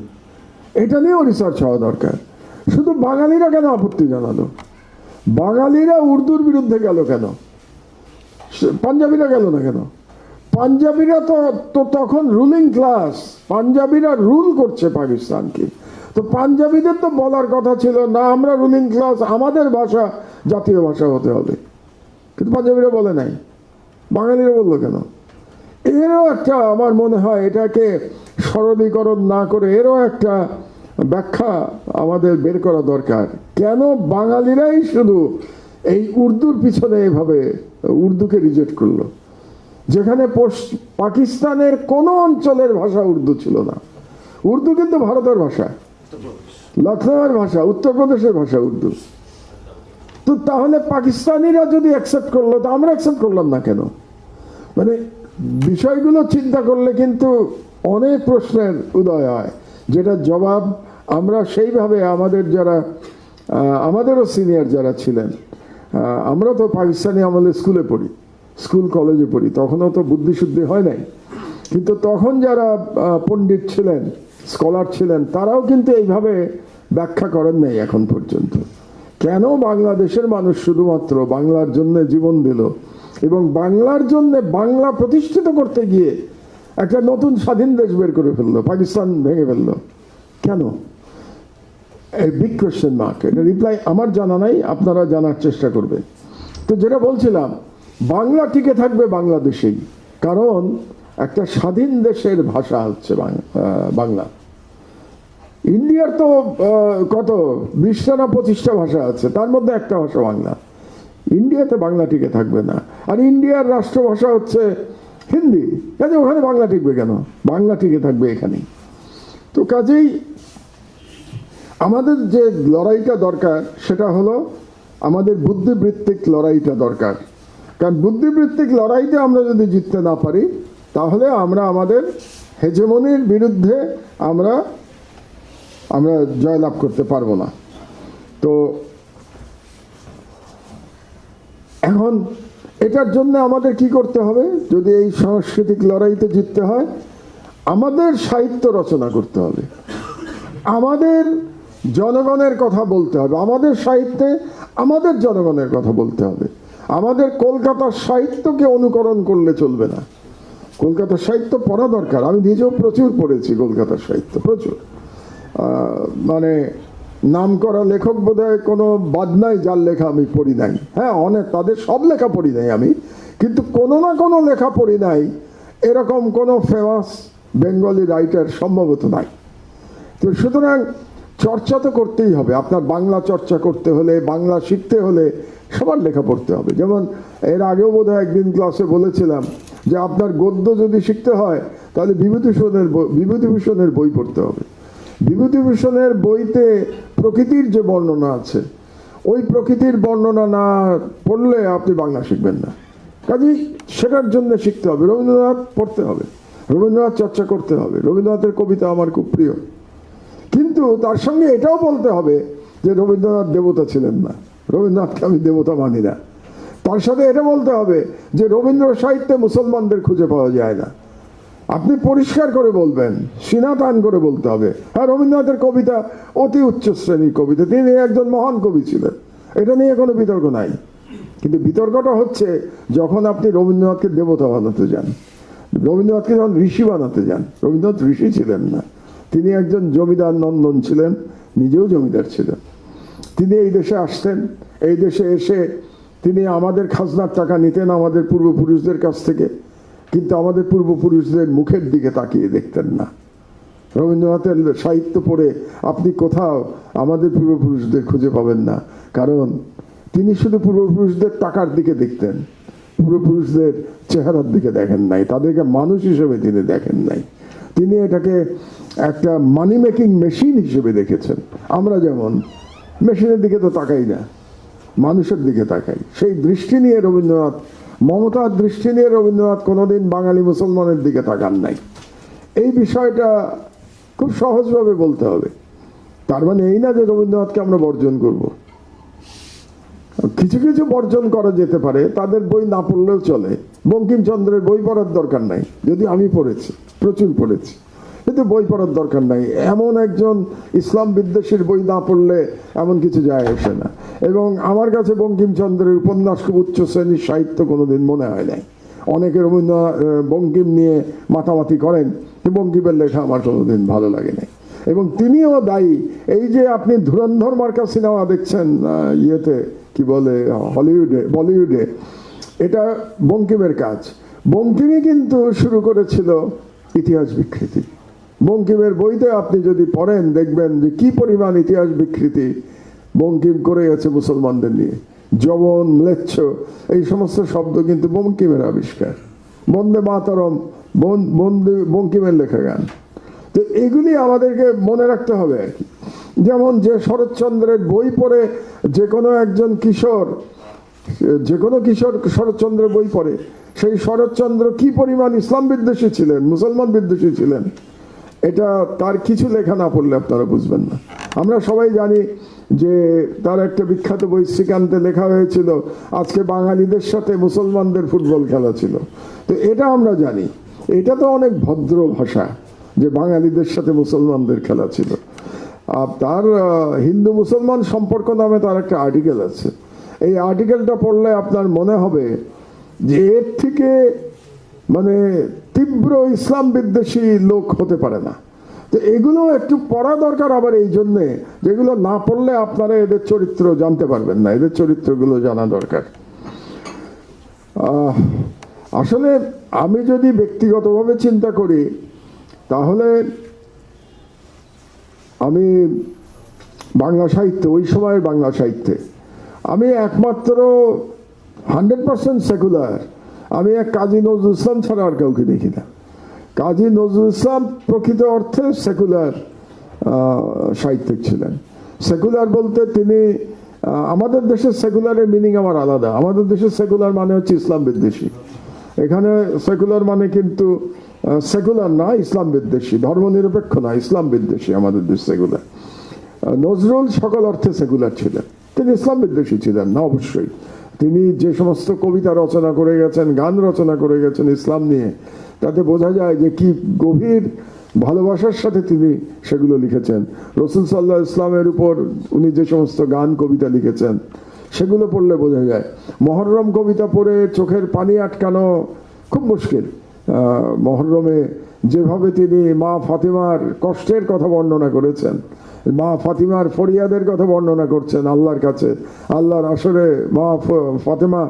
এটা নিয়েও রিসার্চ হওয়া দরকার। শুধু বাঙালিরা কেন আপত্তি জানালো? বাঙালিরা উর্দুর বিরুদ্ধে গেল কেন? পাঞ্জাবিরা গেল না কেন? পাঞ্জাবিরা তো তখন রুলিং ক্লাস, পাঞ্জাবিরা রুল করছে পাকিস্তানকে। তো পাঞ্জাবিদের তো বলার কথা ছিল না, আমরা রুলিং ক্লাস, আমাদের ভাষা জাতীয় ভাষা হতে হবে। কিন্তু পাঞ্জাবিরা বলে নাই, বাঙালিরা বললো কেন? এরও একটা, আমার মনে হয় এটাকে সরলীকরণ না করে এরও একটা ব্যাখ্যা আমাদের বের করা দরকার। কেন বাঙালিরাই শুধু এই উর্দুর পিছনে এভাবে উর্দুকে রিজেক্ট করলো, যেখানে পাকিস্তানের কোনো অঞ্চলের ভাষা উর্দু ছিল না। উর্দু কিন্তু ভারতের ভাষা, লখনৌয়ের ভাষা, উত্তরপ্রদেশের ভাষা উর্দু। তো তাহলে পাকিস্তানিরা যদি অ্যাকসেপ্ট করলো, তো আমরা অ্যাকসেপ্ট করলাম না কেন? মানে বিষয়গুলো চিন্তা করলে কিন্তু অনেক প্রশ্নের উদয় হয়, যেটার জবাব আমরা সেইভাবে আমাদের যারা আমাদেরও সিনিয়র যারা ছিলেন, আমরা তো পাকিস্তানি আমলে স্কুলে পড়ি, স্কুল কলেজে পড়ি, তখনও তো বুদ্ধিশুদ্ধি হয় নাই, কিন্তু তখন যারা পণ্ডিত ছিলেন, স্কলার ছিলেন, তারাও কিন্তু এইভাবে ব্যাখ্যা করেন নাই এখন পর্যন্ত। কেন বাংলাদেশের মানুষ শুধুমাত্র বাংলার জন্য জীবন দিল এবং বাংলার জন্য বাংলা প্রতিষ্ঠিত করতে গিয়ে একটা নতুন স্বাধীন দেশ বের করে ফেললো, পাকিস্তান ভেঙে ফেললো? কেন? এই বিগ কোয়েশ্চেন মার্ক। এটা রিপ্লাই আমার জানা নাই, আপনারা জানার চেষ্টা করবেন। তো যেটা বলছিলাম, বাংলা টিকে থাকবে বাংলাদেশেই, কারণ একটা স্বাধীন দেশের ভাষা হচ্ছে বাংলা। ইন্ডিয়ার তো কত 20টা না 25টা ভাষা আছে, তার মধ্যে একটা ভাষা বাংলা। ইন্ডিয়াতে বাংলা টিকে থাকবে না। আর ইন্ডিয়ার রাষ্ট্রভাষা হচ্ছে হিন্দি, কাজে ওখানে বাংলা টিকবে কেন? বাংলা টিকে থাকবে এখানেই। তো কাজেই আমাদের যে লড়াইটা দরকার সেটা হলো আমাদের বুদ্ধিবৃত্তিক লড়াইটা দরকার। কারণ বুদ্ধিবৃত্তিক লড়াইতে আমরা যদি জিততে না পারি, তাহলে আমরা আমাদের হেজেমনির বিরুদ্ধে আমরা জয়লাভ করতে পারবো না। তো এখন এটার জন্য আমাদের কি করতে হবে? যদি এই সাংস্কৃতিক লড়াইতে জিততে হয়, আমাদের সাহিত্য রচনা করতে হবে, আমাদের জনগণের কথা বলতে হবে, আমাদের সাহিত্যে আমাদের জনগণের কথা বলতে হবে। আমাদের কলকাতার সাহিত্যকে অনুকরণ করলে চলবে না। কলকাতার সাহিত্য পড়া দরকার। আমি নিজেও প্রচুর পড়েছি কলকাতার সাহিত্য, প্রচুর। মানে নাম করা লেখক বোধহয় কোনো বাদ নাই যার লেখা আমি পড়ি নাই। হ্যাঁ, অনেক, তাদের সব লেখা পড়ি নাই আমি, কিন্তু কোনো না কোনো লেখা পড়ি নাই এরকম কোনো ফেমাস বেঙ্গলি রাইটার সম্ভবত নাই। তো সুতরাং চর্চা তো করতেই হবে। আপনার বাংলা চর্চা করতে হলে, বাংলা শিখতে হলে সবার লেখা পড়তে হবে। যেমন এর আগেও বোধহয় একদিন ক্লাসে বলেছিলাম যে আপনার গদ্য যদি শিখতে হয়, তাহলে বিভূতিভূষণের বই পড়তে হবে। বিভূতিভূষণের বইতে প্রকৃতির যে বর্ণনা আছে, ওই প্রকৃতির বর্ণনা না পড়লে আপনি বাংলা শিখবেন না। কাজেই সেটার জন্য শিখতে হবে। রবীন্দ্রনাথ পড়তে হবে, রবীন্দ্রনাথ চর্চা করতে হবে। রবীন্দ্রনাথের কবিতা আমার খুব প্রিয়, কিন্তু তার সঙ্গে এটাও বলতে হবে যে রবীন্দ্রনাথ দেবতা ছিলেন না, রবীন্দ্রনাথকে আমি দেবতা মানি না। তার সাথে এটা বলতে হবে যে রবীন্দ্র সাহিত্যে মুসলমানদের খুঁজে পাওয়া যায় না। আপনি পরিষ্কার করে বলবেন, সিনা টান করে বলতে হবে, হ্যাঁ রবীন্দ্রনাথের কবিতা অতি উচ্চ শ্রেণীর কবিতা, তিনি একজন মহান কবি ছিলেন, এটা নিয়ে কোনো বিতর্ক নাই। কিন্তু বিতর্কটা হচ্ছে যখন আপনি রবীন্দ্রনাথকে দেবতা বানাতে যান, রবীন্দ্রনাথকে যখন ঋষি বানাতে যান। রবীন্দ্রনাথ ঋষি ছিলেন না, তিনি একজন জমিদার নন্দন ছিলেন, নিজেও জমিদার ছিলেন। তিনি এই দেশে আসতেন, এই দেশে এসে তিনি আমাদের খাজনার টাকা নিতেন আমাদের পূর্বপুরুষদের কাছ থেকে, কিন্তু আমাদের পূর্বপুরুষদের মুখের দিকে তাকিয়ে দেখতেন না। রবীন্দ্রনাথের সাহিত্য পড়ে আপনি কোথাও আমাদের পূর্বপুরুষদের খুঁজে পাবেন না, কারণ তিনি শুধু পূর্বপুরুষদের টাকার দিকে দেখতেন, পূর্বপুরুষদের চেহারার দিকে দেখেন নাই, তাদেরকে মানুষ হিসেবে তিনি দেখেন নাই। তিনি এটাকে একটা মানি মেকিং মেশিন হিসেবে দেখেছেন। আমরা যেমন মেশিনের দিকে তো তাকাই না, মানুষের দিকে তাকাই। সেই দৃষ্টি নিয়ে রবীন্দ্রনাথ, মমতার দৃষ্টি নিয়ে রবীন্দ্রনাথ কোনোদিন বাঙালি মুসলমানের দিকে তাকান নাই। এই বিষয়টা খুব সহজভাবে বলতে হবে। তার মানে এই না যে রবীন্দ্রনাথকে আমরা বর্জন করব। কিছু কিছু বর্জন করা যেতে পারে, তাদের বই না পড়লেও চলে। বঙ্কিমচন্দ্রের বই পড়ার দরকার নাই, যদি আমি পড়েছি, প্রচুর পড়েছি, কিন্তু বই পড়ার দরকার নাই। এমন একজন ইসলাম বিদ্বেষীর বই না পড়লে এমন কিছু যায় আসে না। এবং আমার কাছে বঙ্কিমচন্দ্রের উপন্যাস খুব উচ্চ শ্রেণীর সাহিত্য কোনোদিন মনে হয় নাই। অনেকে বঙ্কিম নিয়ে মাতামাতি করেন, বঙ্কিমের লেখা আমার কোনোদিন ভালো লাগে নাই। এবং তিনিও দায়ী। এই যে আপনি ধুরন্ধর মার্কা সিনেমা দেখছেন ইয়েতে, কি বলে, হলিউডে, বলিউডে, এটা বঙ্কিমের কাজ। বঙ্কিমই কিন্তু শুরু করেছিল ইতিহাস বিকৃতি। বঙ্কিমের বইতে আপনি যদি পড়েন দেখবেন যে কি পরিমাণ ইতিহাস বিকৃতি বঙ্কিম করে গেছে মুসলমানদের নিয়ে। যবন, ম্লেচ্ছ, এই সমস্ত শব্দ কিন্তু বঙ্কিমের আবিষ্কার। বন্দে মাতরম বঙ্কিমের লেখা গান। তো এগুলি আমাদেরকে মনে রাখতে হবে আর কি। যেমন যে শরৎচন্দ্রের বই পড়ে যে কোনো কিশোর শরৎচন্দ্রের বই পড়ে, সেই শরৎচন্দ্র কি পরিমাণ ইসলাম বিদ্বেষী ছিলেন, মুসলমান বিদ্বেষী ছিলেন, এটা তার কিছু লেখা না পড়লে আপনারা বুঝবেন না। আমরা সবাই জানি যে তার একটা বিখ্যাত বই শ্রীকান্তে লেখা হয়েছিল আজকে বাঙালিদের সাথে মুসলমানদের ফুটবল খেলা ছিল। তো এটা আমরা জানি, এটা তো অনেক ভদ্র ভাষা যে বাঙালিদের সাথে মুসলমানদের খেলা ছিল। আর তার হিন্দু মুসলমান সম্পর্ক নামে তার একটা আর্টিকেল আছে। এই আর্টিকেলটা পড়লে আপনার মনে হবে যে এর থেকে মানে তীব্র ইসলাম বিদ্বেষী লোক হতে পারে না। তো এগুলো একটু পড়া দরকার আবার এই জন্যে, যেগুলো না পড়লে আপনারা এদের চরিত্র জানতে পারবেন না, এদের চরিত্রগুলো জানা দরকার। আসলে আমি যদি ব্যক্তিগতভাবে চিন্তা করি তাহলে আমি বাংলা সাহিত্যে, ওই সময়ের বাংলা সাহিত্যে আমি একমাত্র 100% সেকুলার, আমি এক কাজী নজরুল ইসলাম ছাড়া আর কাউকে দেখি না। কাজী নজরুল ইসলাম প্রকৃত অর্থে সেকুলার সাহিত্যিক ছিলেন। সেকুলার বলতে তিনি, আমাদের দেশের সেকুলারের মিনিং আমার আলাদা। আমাদের দেশের সেকুলার মানে হচ্ছে ইসলাম বিদ্বেষী। এখানে সেকুলার মানে কিন্তু সেকুলার না, ইসলাম বিদ্বেষী, ধর্মনিরপেক্ষ না, ইসলাম বিদ্বেষী আমাদের দেশ সেকুলার। নজরুল সকল অর্থে সেকুলার ছিলেন, তিনি ইসলাম বিদ্বেষী ছিলেন না অবশ্যই। তিনি যে সমস্ত কবিতা রচনা করে গেছেন, গান রচনা করে গেছেন ইসলাম নিয়ে, তাতে বোঝা যায় যে কি গভীর ভালোবাসার সাথে তিনি সেগুলো লিখেছেন। রসুল সাল্লাহ ইসলামের উপর উনি যে সমস্ত গান কবিতা লিখেছেন সেগুলো পড়লে বোঝা যায়। মহররম কবিতা পড়ে চোখের পানি আটকানো খুব মুশকিল। মহররমে যেভাবে তিনি মা ফাতিমার কষ্টের কথা বর্ণনা করেছেন, মা ফাতিমার ফরিয়াদের কথা বর্ণনা করছেন আল্লাহর কাছে, আল্লাহর আসরে মা ফাতিমা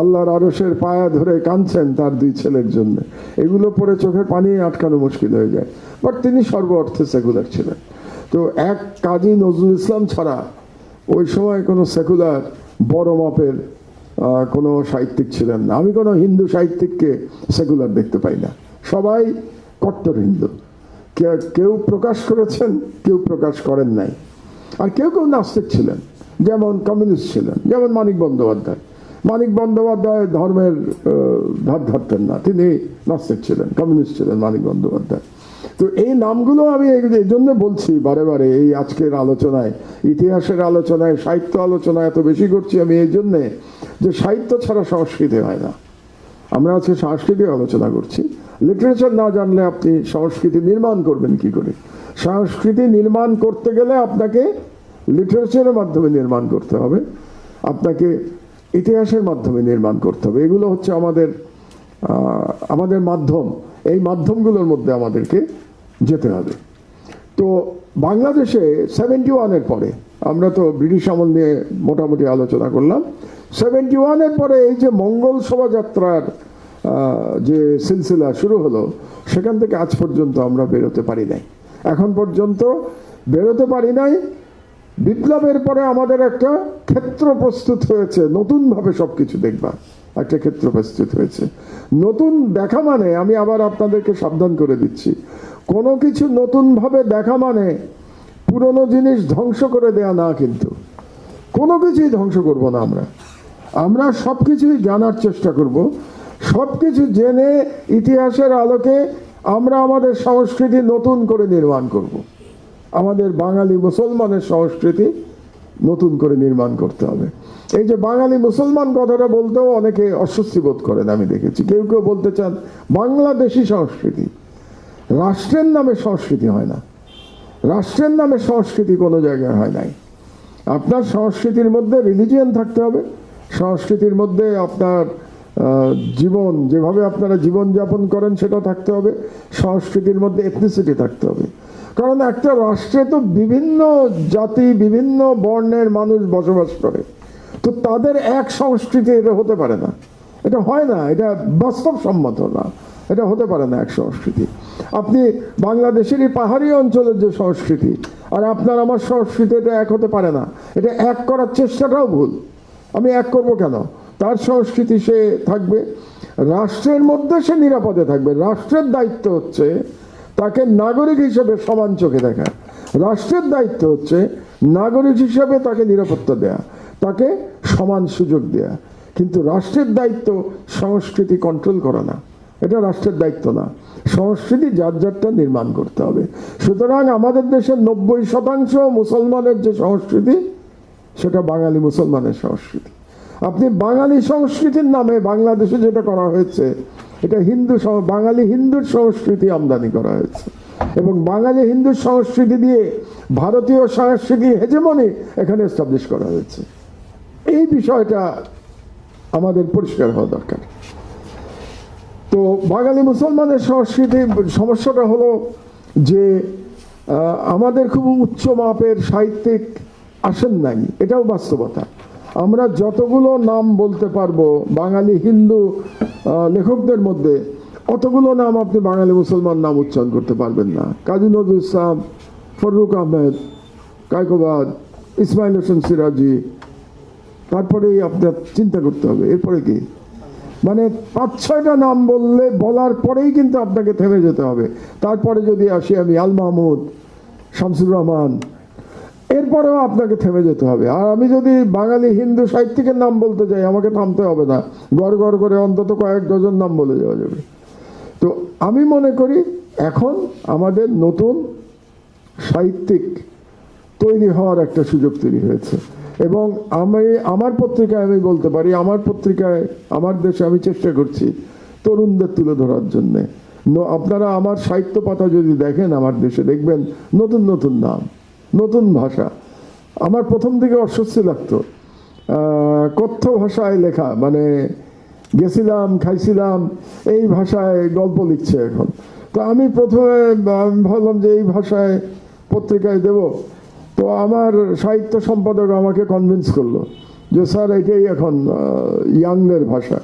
আল্লাহর আরশের পায়া ধরে কাঁদছেন তার 2 ছেলের জন্য, এগুলো পরে চোখের পানি আটকানো মুশকিল হয়ে যায়। বাট তিনি সর্ব অর্থে সেকুলার ছিলেন। তো এক কাজী নজরুল ইসলাম ছাড়া ওই সময় কোনো সেকুলার বড় মাপের কোনো সাহিত্যিক ছিলেন না। আমি কোনো হিন্দু সাহিত্যিককে সেকুলার দেখতে পাই না, সবাই কট্টর হিন্দু। কেউ প্রকাশ করেছেন, কেউ প্রকাশ করেন নাই। আর কেউ কেউ নাস্তিক ছিলেন, যেমন কমিউনিস্ট ছিলেন, যেমন মানিক বন্দ্যোপাধ্যায়। মানিক বন্দ্যোপাধ্যায় ধর্মের ধার ধারতেন না, তিনি নাস্তিক ছিলেন, কমিউনিস্ট ছিলেন মানিক বন্দ্যোপাধ্যায়। তো এই নামগুলো আমি এই জন্য বলছি বারে বারে, এই আজকের আলোচনায়, ইতিহাসের আলোচনায়, সাহিত্য আলোচনায় এত বেশি করছি আমি এই জন্যে যে সাহিত্য ছাড়া সংস্কৃতি হয় না। আমরা আজকে সংস্কৃতি আলোচনা করছি। লিটারেচার না জানলে আপনি সংস্কৃতি নির্মাণ করবেন কি করে? সংস্কৃতি নির্মাণ করতে গেলে আপনাকে লিটারেচারের মাধ্যমে নির্মাণ করতে হবে, আপনাকে ইতিহাসের মাধ্যমে নির্মাণ করতে হবে। এগুলো হচ্ছে আমাদের মাধ্যম। এই মাধ্যমগুলোর মধ্যে আমাদেরকে যেতে হবে। তো বাংলাদেশে 71-এর পরে, আমরা তো ব্রিটিশ আমল নিয়ে মোটামুটি আলোচনা করলাম, 71-এর পরে এই যে মঙ্গল শোভাযাত্রার যে সিলসিলা শুরু হলো, সেখান থেকে আজ পর্যন্ত আমরা বেরোতে পারি নাই। এখন পর্যন্ত বেরোতে পারি নাই। বিপ্লবের পরে আমাদের একটা ক্ষেত্র প্রস্তুত হয়েছে, নতুনভাবে সবকিছু দেখবার একটা ক্ষেত্র প্রস্তুত হয়েছে। নতুন দেখা মানে, আমি আবার আপনাদেরকে সাবধান করে দিচ্ছি, কোনো কিছু নতুনভাবে দেখা মানে পুরনো জিনিস ধ্বংস করে দেয়া না, কিন্তু কোনো কিছুই ধ্বংস করব না। আমরা সব কিছুই জানার চেষ্টা করব, সব কিছু জেনে ইতিহাসের আলোকে আমরা আমাদের সংস্কৃতি নতুন করে নির্মাণ করব। আমাদের বাঙালি মুসলমানের সংস্কৃতি নতুন করে নির্মাণ করতে হবে। এই যে বাঙালি মুসলমান কথাটা বলতেও অনেকে অস্বস্তি বোধ করেন, আমি দেখেছি। কেউ কেউ বলতে চান বাংলাদেশি সংস্কৃতি। রাষ্ট্রের নামে সংস্কৃতি হয় না, রাষ্ট্রের নামে সংস্কৃতি কোনো জায়গায় হয় নাই। আপনার সংস্কৃতির মধ্যে রিলিজিয়ান থাকতে হবে, সংস্কৃতির মধ্যে আপনার জীবন, যেভাবে আপনারা জীবনযাপন করেন সেটা থাকতে হবে, সংস্কৃতির মধ্যে এথনিসিটি থাকতে হবে। কারণ একটা রাষ্ট্রে তো বিভিন্ন জাতি, বিভিন্ন বর্ণের মানুষ বসবাস করে, তো তাদের এক সংস্কৃতি এটা হতে পারে না, এটা হয় না, এটা বাস্তবসম্মত না, এটা হতে পারে না এক সংস্কৃতি। আপনি বাংলাদেশেরই পাহাড়ি অঞ্চলের যে সংস্কৃতি আর আপনার আমার সংস্কৃতি, এটা এক হতে পারে না। এটা এক করার চেষ্টাটাও ভুল, আমি এক করব কেন? তার সংস্কৃতি সে থাকবে, রাষ্ট্রের মধ্যে সে নিরাপদে থাকবে। রাষ্ট্রের দায়িত্ব হচ্ছে তাকে নাগরিক হিসেবে সমান চোখে দেখা, রাষ্ট্রের দায়িত্ব হচ্ছে নাগরিক হিসেবে তাকে নিরাপত্তা দেয়া, তাকে সমান সুযোগ দেয়া। কিন্তু রাষ্ট্রের দায়িত্ব সংস্কৃতি কন্ট্রোল করা না, এটা রাষ্ট্রের দায়িত্ব না। সংস্কৃতি যার যারটা নির্মাণ করতে হবে। সুতরাং আমাদের দেশের 90% মুসলমানের যে সংস্কৃতি, সেটা বাঙালি মুসলমানের সংস্কৃতি। আপনি বাঙালি সংস্কৃতির নামে বাংলাদেশে যেটা করা হয়েছে, এটা বাঙালি হিন্দুর সংস্কৃতি আমদানি করা হয়েছে, এবং বাঙালি হিন্দুর সংস্কৃতি দিয়ে ভারতীয় সংস্কৃতি হেজেমনি এখানে এস্টাবলিশ করা হয়েছে। এই বিষয়টা আমাদের পরিষ্কার হওয়া দরকার। তো বাঙালি মুসলমানের সংস্কৃতির সমস্যাটা হলো যে আমাদের খুব উচ্চ মাপের সাহিত্যিক আসেন নাই, এটাও বাস্তবতা। আমরা যতগুলো নাম বলতে পারবো বাঙালি হিন্দু লেখকদের মধ্যে, অতগুলো নাম আপনি বাঙালি মুসলমান নাম উচ্চারণ করতে পারবেন না। কাজী নজরুল ইসলাম, ফররুখ আহমেদ, কায়কোবাদ, ইসমাইল হোসেন সিরাজি, তারপরেই আপনার চিন্তা করতে হবে এরপরে কি, মানে 5-6টা নাম বলার পরেই কিন্তু আপনাকে থেমে যেতে হবে। তারপরে যদি আসি আমি আল মাহমুদ, শামসুর রহমান, এরপরেও আপনাকে থেমে যেতে হবে। আর আমি যদি বাঙালি হিন্দু সাহিত্যিকের নাম বলতে যাই, আমাকে থামতে হবে না, গড় গড় করে অন্তত কয়েক ডজন নাম বলে যাওয়া যাবে। তো আমি মনে করি এখন আমাদের নতুন সাহিত্যিক তৈরি হওয়ার একটা সুযোগ তৈরি হয়েছে, এবং আমার পত্রিকায় আমি বলতে পারি, আমার পত্রিকায় আমার দেশে আমি চেষ্টা করছি তরুণদের তুলে ধরার জন্যে। আপনারা আমার সাহিত্য পাতা যদি দেখেন আমার দেশে, দেখবেন নতুন নতুন নাম, নতুন ভাষা। আমার প্রথম দিকে অস্বস্তি লাগতো কথ্য ভাষায় লেখা, মানে গেছিলাম খাইছিলাম এই ভাষায় গল্প লিখছে এখন। তো আমি প্রথমে ভাবলাম যে এই ভাষায় পত্রিকায় দেব। তো আমার সাহিত্য সম্পাদক আমাকে কনভিন্স করলো যে স্যার এটাই এখন ইয়াংদের ভাষা,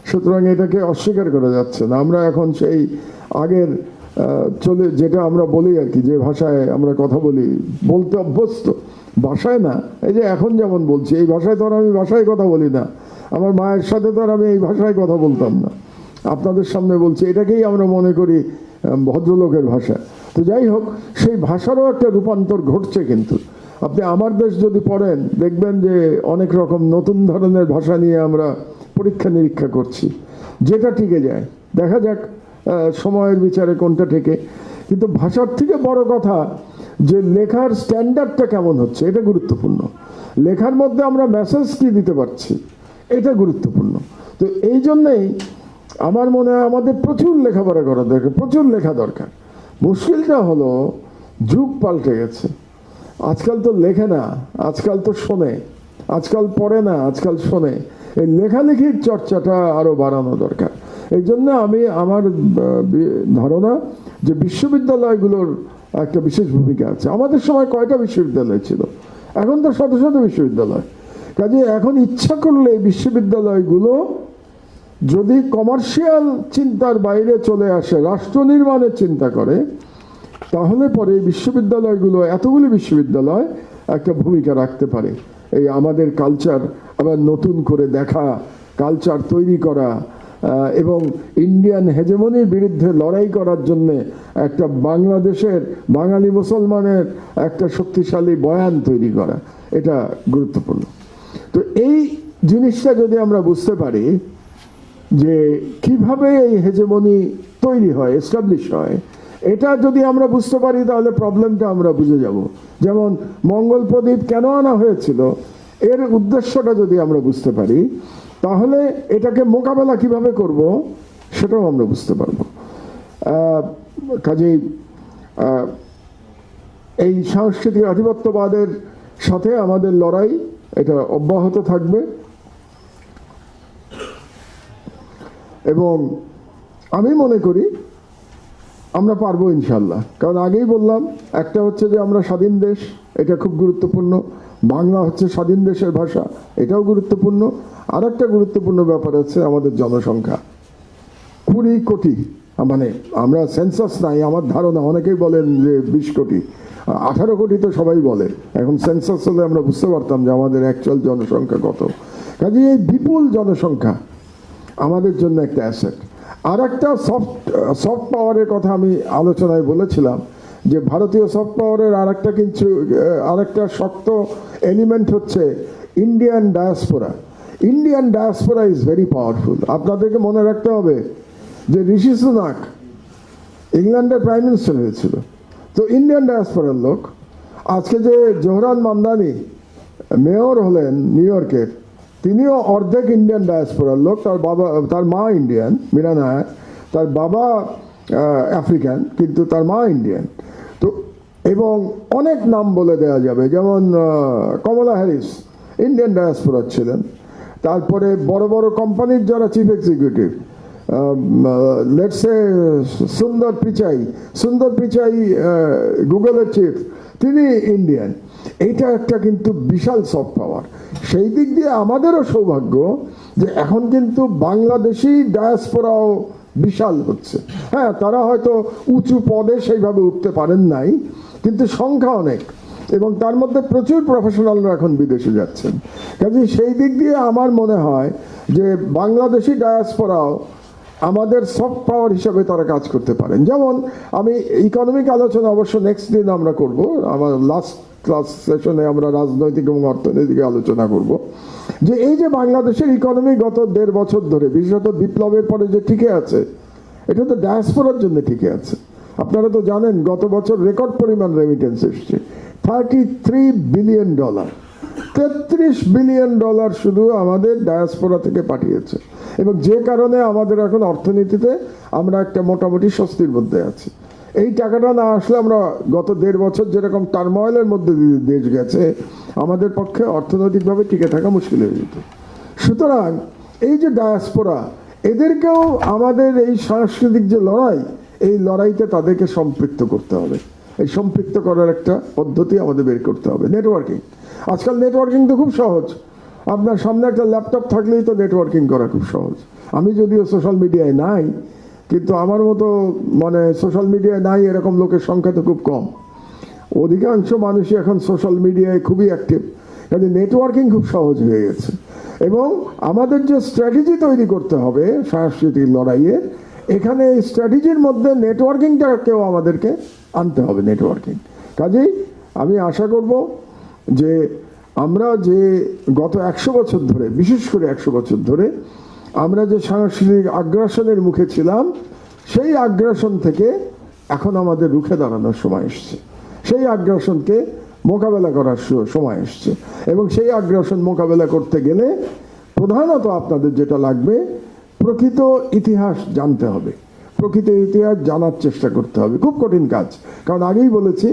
সুতরাং এটাকে অস্বীকার করা যাচ্ছে না। আমরা এখন সেই আগের যেটা আমরা বলি আর কি, যে ভাষায় আমরা কথা বলি, বলতে অভ্যস্ত ভাষায় না। এই যে এখন যেমন বলছি, এই ভাষায় তো আর আমি ভাষায় কথা বলি না, আমার মায়ের সাথে তো আর আমি এই ভাষায় কথা বলতাম না। আপনাদের সামনে বলছি, এটাকেই আমরা মনে করি ভদ্রলোকের ভাষা। তো যাই হোক, সেই ভাষারও একটা রূপান্তর ঘটছে। কিন্তু আপনি আমার দেশ যদি পড়েন, দেখবেন যে অনেক রকম নতুন ধরনের ভাষা নিয়ে আমরা পরীক্ষা নিরীক্ষা করছি, যেটা টিকে যায়। দেখা যাক সময়ের বিচারে কোনটা ঠেকে। কিন্তু ভাষার থেকে বড় কথা যে লেখার স্ট্যান্ডার্ডটা কেমন হচ্ছে, এটা গুরুত্বপূর্ণ। লেখার মধ্যে আমরা মেসেজ কি দিতে পারছি, এটা গুরুত্বপূর্ণ। তো এই জন্যেই আমার মনে হয় আমাদের প্রচুর লেখাপড়া করা দরকার, প্রচুর লেখা দরকার। মুশকিলটা হলো যুগ পাল্টে গেছে। আজকাল তো লেখে না, আজকাল তো শোনে, আজকাল পড়ে না, আজকাল শোনে। এই লেখালেখির চর্চাটা আরো বাড়ানো দরকার। এই জন্য আমার ধারণা যে বিশ্ববিদ্যালয়গুলোর একটা বিশেষ ভূমিকা আছে। আমাদের সময় কয়টা বিশ্ববিদ্যালয় ছিল, এখন তো শত শত বিশ্ববিদ্যালয়। কাজে এখন ইচ্ছা করলে বিশ্ববিদ্যালয়গুলো যদি কমার্শিয়াল চিন্তার বাইরে চলে আসে, রাষ্ট্র নির্মাণের চিন্তা করে, তাহলে পরে বিশ্ববিদ্যালয়গুলো, এতগুলি বিশ্ববিদ্যালয় একটা ভূমিকা রাখতে পারে। এই আমাদের কালচার আবার নতুন করে দেখা, কালচার তৈরি করা, এবং ইন্ডিয়ান হেজেমনির বিরুদ্ধে লড়াই করার জন্য একটা বাংলাদেশের বাঙালি মুসলমানের একটা শক্তিশালী বয়ান তৈরি করা, এটা গুরুত্বপূর্ণ। তো এই জিনিসটা যদি আমরা বুঝতে পারি যে কিভাবে এই হেজেমনি তৈরি হয়, এস্টাবলিশ হয়, এটা যদি আমরা বুঝতে পারি, তাহলে প্রবলেমটা আমরা বুঝে যাব। যেমন মঙ্গল প্রদীপ কেন আনা হয়েছিল, এর উদ্দেশ্যটা যদি আমরা বুঝতে পারি, তাহলে এটাকে মোকাবেলা কিভাবে করব সেটাও আমরা বুঝতে পারবো। কাজেই এই সাংস্কৃতিক আধিপত্যবাদের সাথে আমাদের লড়াই এটা অব্যাহত থাকবে, এবং আমি মনে করি আমরা পারবো ইনশাল্লাহ। কারণ আগেই বললাম, একটা হচ্ছে যে আমরা স্বাধীন দেশ, এটা খুব গুরুত্বপূর্ণ। বাংলা হচ্ছে স্বাধীন দেশের ভাষা, এটাও গুরুত্বপূর্ণ। আর একটা গুরুত্বপূর্ণ ব্যাপার আছে আমাদের জনসংখ্যা 20 কোটি। মানে আমরা সেন্সাস নাই, আমার ধারণা, অনেকেই বলেন যে 20 কোটি, 18 কোটি তো সবাই বলে। এখন সেন্সাস হলে আমরা বুঝতে পারতাম যে আমাদের অ্যাকচুয়াল জনসংখ্যা কত। কাজে এই বিপুল জনসংখ্যা আমাদের জন্য একটা অ্যাসেট। আর একটা সফট পাওয়ারের কথা আমি আলোচনায় বলেছিলাম যে ভারতীয় সফট পাওয়ারের আর একটা শক্ত এলিমেন্ট হচ্ছে Indian diaspora. Indian diaspora is very powerful. আপনাদেরকে মনে রাখতে হবে যে ঋষি সুনাক ইংল্যান্ডের প্রাইম মিনিস্টার হয়েছিল, তো ইন্ডিয়ান ডায়াসপোরার লোক। আজকে যে জোহরান মামদানি মেয়র হলেন নিউ ইয়র্কের, তিনিও অর্ধেক ইন্ডিয়ান ডায়াসপোরার লোক। তার মা ইন্ডিয়ান, মীরা নায়ার, তার বাবা আফ্রিকান, কিন্তু তার মা ইন্ডিয়ান। তো এবং অনেক নাম বলে দেওয়া যাবে, যেমন কমলা হ্যারিস ইন্ডিয়ান ডায়াসপোরার ছিলেন। তারপরে বড় বড় কোম্পানির যারা চিফ এক্সিকিউটিভ, লেটসে সুন্দর পিচাই গুগলের চিফ, তিনি ইন্ডিয়ান। এইটা একটা কিন্তু বিশাল সফট পাওয়ার। সেই দিক দিয়ে আমাদেরও সৌভাগ্য যে এখন কিন্তু বাংলাদেশি ডায়াসপোরাও বিশাল হচ্ছে। হ্যাঁ, তারা হয়তো উঁচু পদে সেইভাবে উঠতে পারেন নাই, কিন্তু সংখ্যা অনেক, এবং তার মধ্যে প্রচুর প্রফেশনালরা এখন বিদেশে যাচ্ছেন। কাজে সেই দিক দিয়ে আমার মনে হয় যে বাংলাদেশি ডায়াসপোরাও আমাদের সফট পাওয়ার হিসাবে তারা কাজ করতে পারেন। যেমন আমি ইকোনমিক আলোচনা অবশ্য নেক্সট দিন আমরা করব, আমার লাস্ট ক্লাস সেশনে আমরা রাজনৈতিক এবং অর্থনৈতিক আলোচনা করব, যে এই যে বাংলাদেশের ইকোনমি গত 1.5 বছর ধরে, বিশেষত বিপ্লবের পরে যে টিকে আছে, এটা তো ডায়াসপোরার জন্য টিকে আছে। আপনারা তো জানেন গত বছর রেকর্ড পরিমাণ রেমিটেন্স এসছে, $33 বিলিয়ন। $33 বিলিয়ন শুধু আমাদের ডায়াসপোরা থেকে পাঠিয়েছে, এবং যে কারণে আমাদের এখন অর্থনীতিতে আমরা একটা মোটামুটি স্বস্তির মধ্যে আছি। এই টাকাটা না আসলে আমরা গত 1.5 বছর যেরকম টার্ময়েলের মধ্যে দেশ গেছে, আমাদের পক্ষে অর্থনৈতিকভাবে টিকে থাকা মুশকিল হয়ে যেত। সুতরাং এই যে ডায়াসপোরা, এদেরকেও আমাদের এই সাংস্কৃতিক যে লড়াই, এই লড়াইতে তাদেরকে সম্পৃক্ত করতে হবে। এই সম্পৃক্ত করার একটা পদ্ধতি আমাদের বের করতে হবে। নেটওয়ার্কিং, আজকাল নেটওয়ার্কিং তো খুব সহজ। আপনার সামনে একটা ল্যাপটপ থাকলেই তো নেটওয়ার্কিং করা খুব সহজ। আমি যদিও সোশ্যাল মিডিয়ায় নাই, কিন্তু আমার মতো মানে সোশ্যাল মিডিয়ায় নাই এরকম লোকের সংখ্যা তো খুব কম। অধিকাংশ মানুষই এখন সোশ্যাল মিডিয়ায় খুবই অ্যাক্টিভ, কাজে নেটওয়ার্কিং খুব সহজ হয়ে গেছে। এবং আমাদের যে স্ট্র্যাটেজি তৈরি করতে হবে সাংস্কৃতিক লড়াইয়ে, এখানে এই স্ট্র্যাটেজির মধ্যে নেটওয়ার্কিংটাকেও আমাদেরকে আনতে হবে। নেটওয়ার্কিং কাজেই আমি আশা করব যে আমরা যে গত 100 বছর ধরে, বিশেষ করে 100 বছর ধরে আমরা যে সাংস্কৃতিক আগ্রাসনের মুখে ছিলাম, সেই আগ্রাসন থেকে এখন আমাদের রুখে দাঁড়ানোর সময় এসছে। সেই আগ্রাসনকে মোকাবেলা করার সময় এসছে, এবং সেই আগ্রাসন মোকাবেলা করতে গেলে প্রধানত আপনাদের যেটা লাগবে, প্রকৃত ইতিহাস জানতে হবে। প্রকৃত ইতিহাস জানার চেষ্টা করতে হবে। খুব কঠিন কাজ, কারণ আগেই বলেছি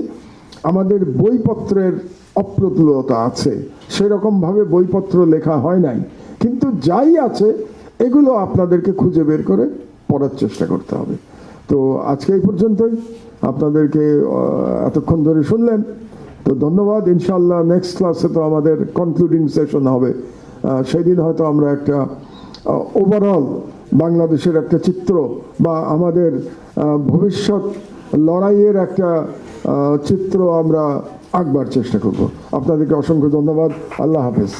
আমাদের বইপত্রের অপ্রতুলতা আছে, সেরকমভাবে বইপত্র লেখা হয় নাই। কিন্তু যাই আছে এগুলো আপনাদেরকে খুঁজে বের করে পড়ার চেষ্টা করতে হবে। তো আজকে এই পর্যন্তই, আপনাদেরকে এতক্ষণ ধরে শুনলেন, তো ধন্যবাদ। ইনশাআল্লাহ নেক্সট ক্লাসে তো আমাদের কনক্লুডিং সেশন হবে, সেদিন হয়তো আমরা একটা ওভারঅল বাংলাদেশের একটা চিত্র বা আমাদের ভবিষ্যৎ লড়াইয়ের একটা চিত্র আমরা আঁকবার চেষ্টা করব। আপনাদেরকে অসংখ্য ধন্যবাদ। আল্লাহ হাফেজ।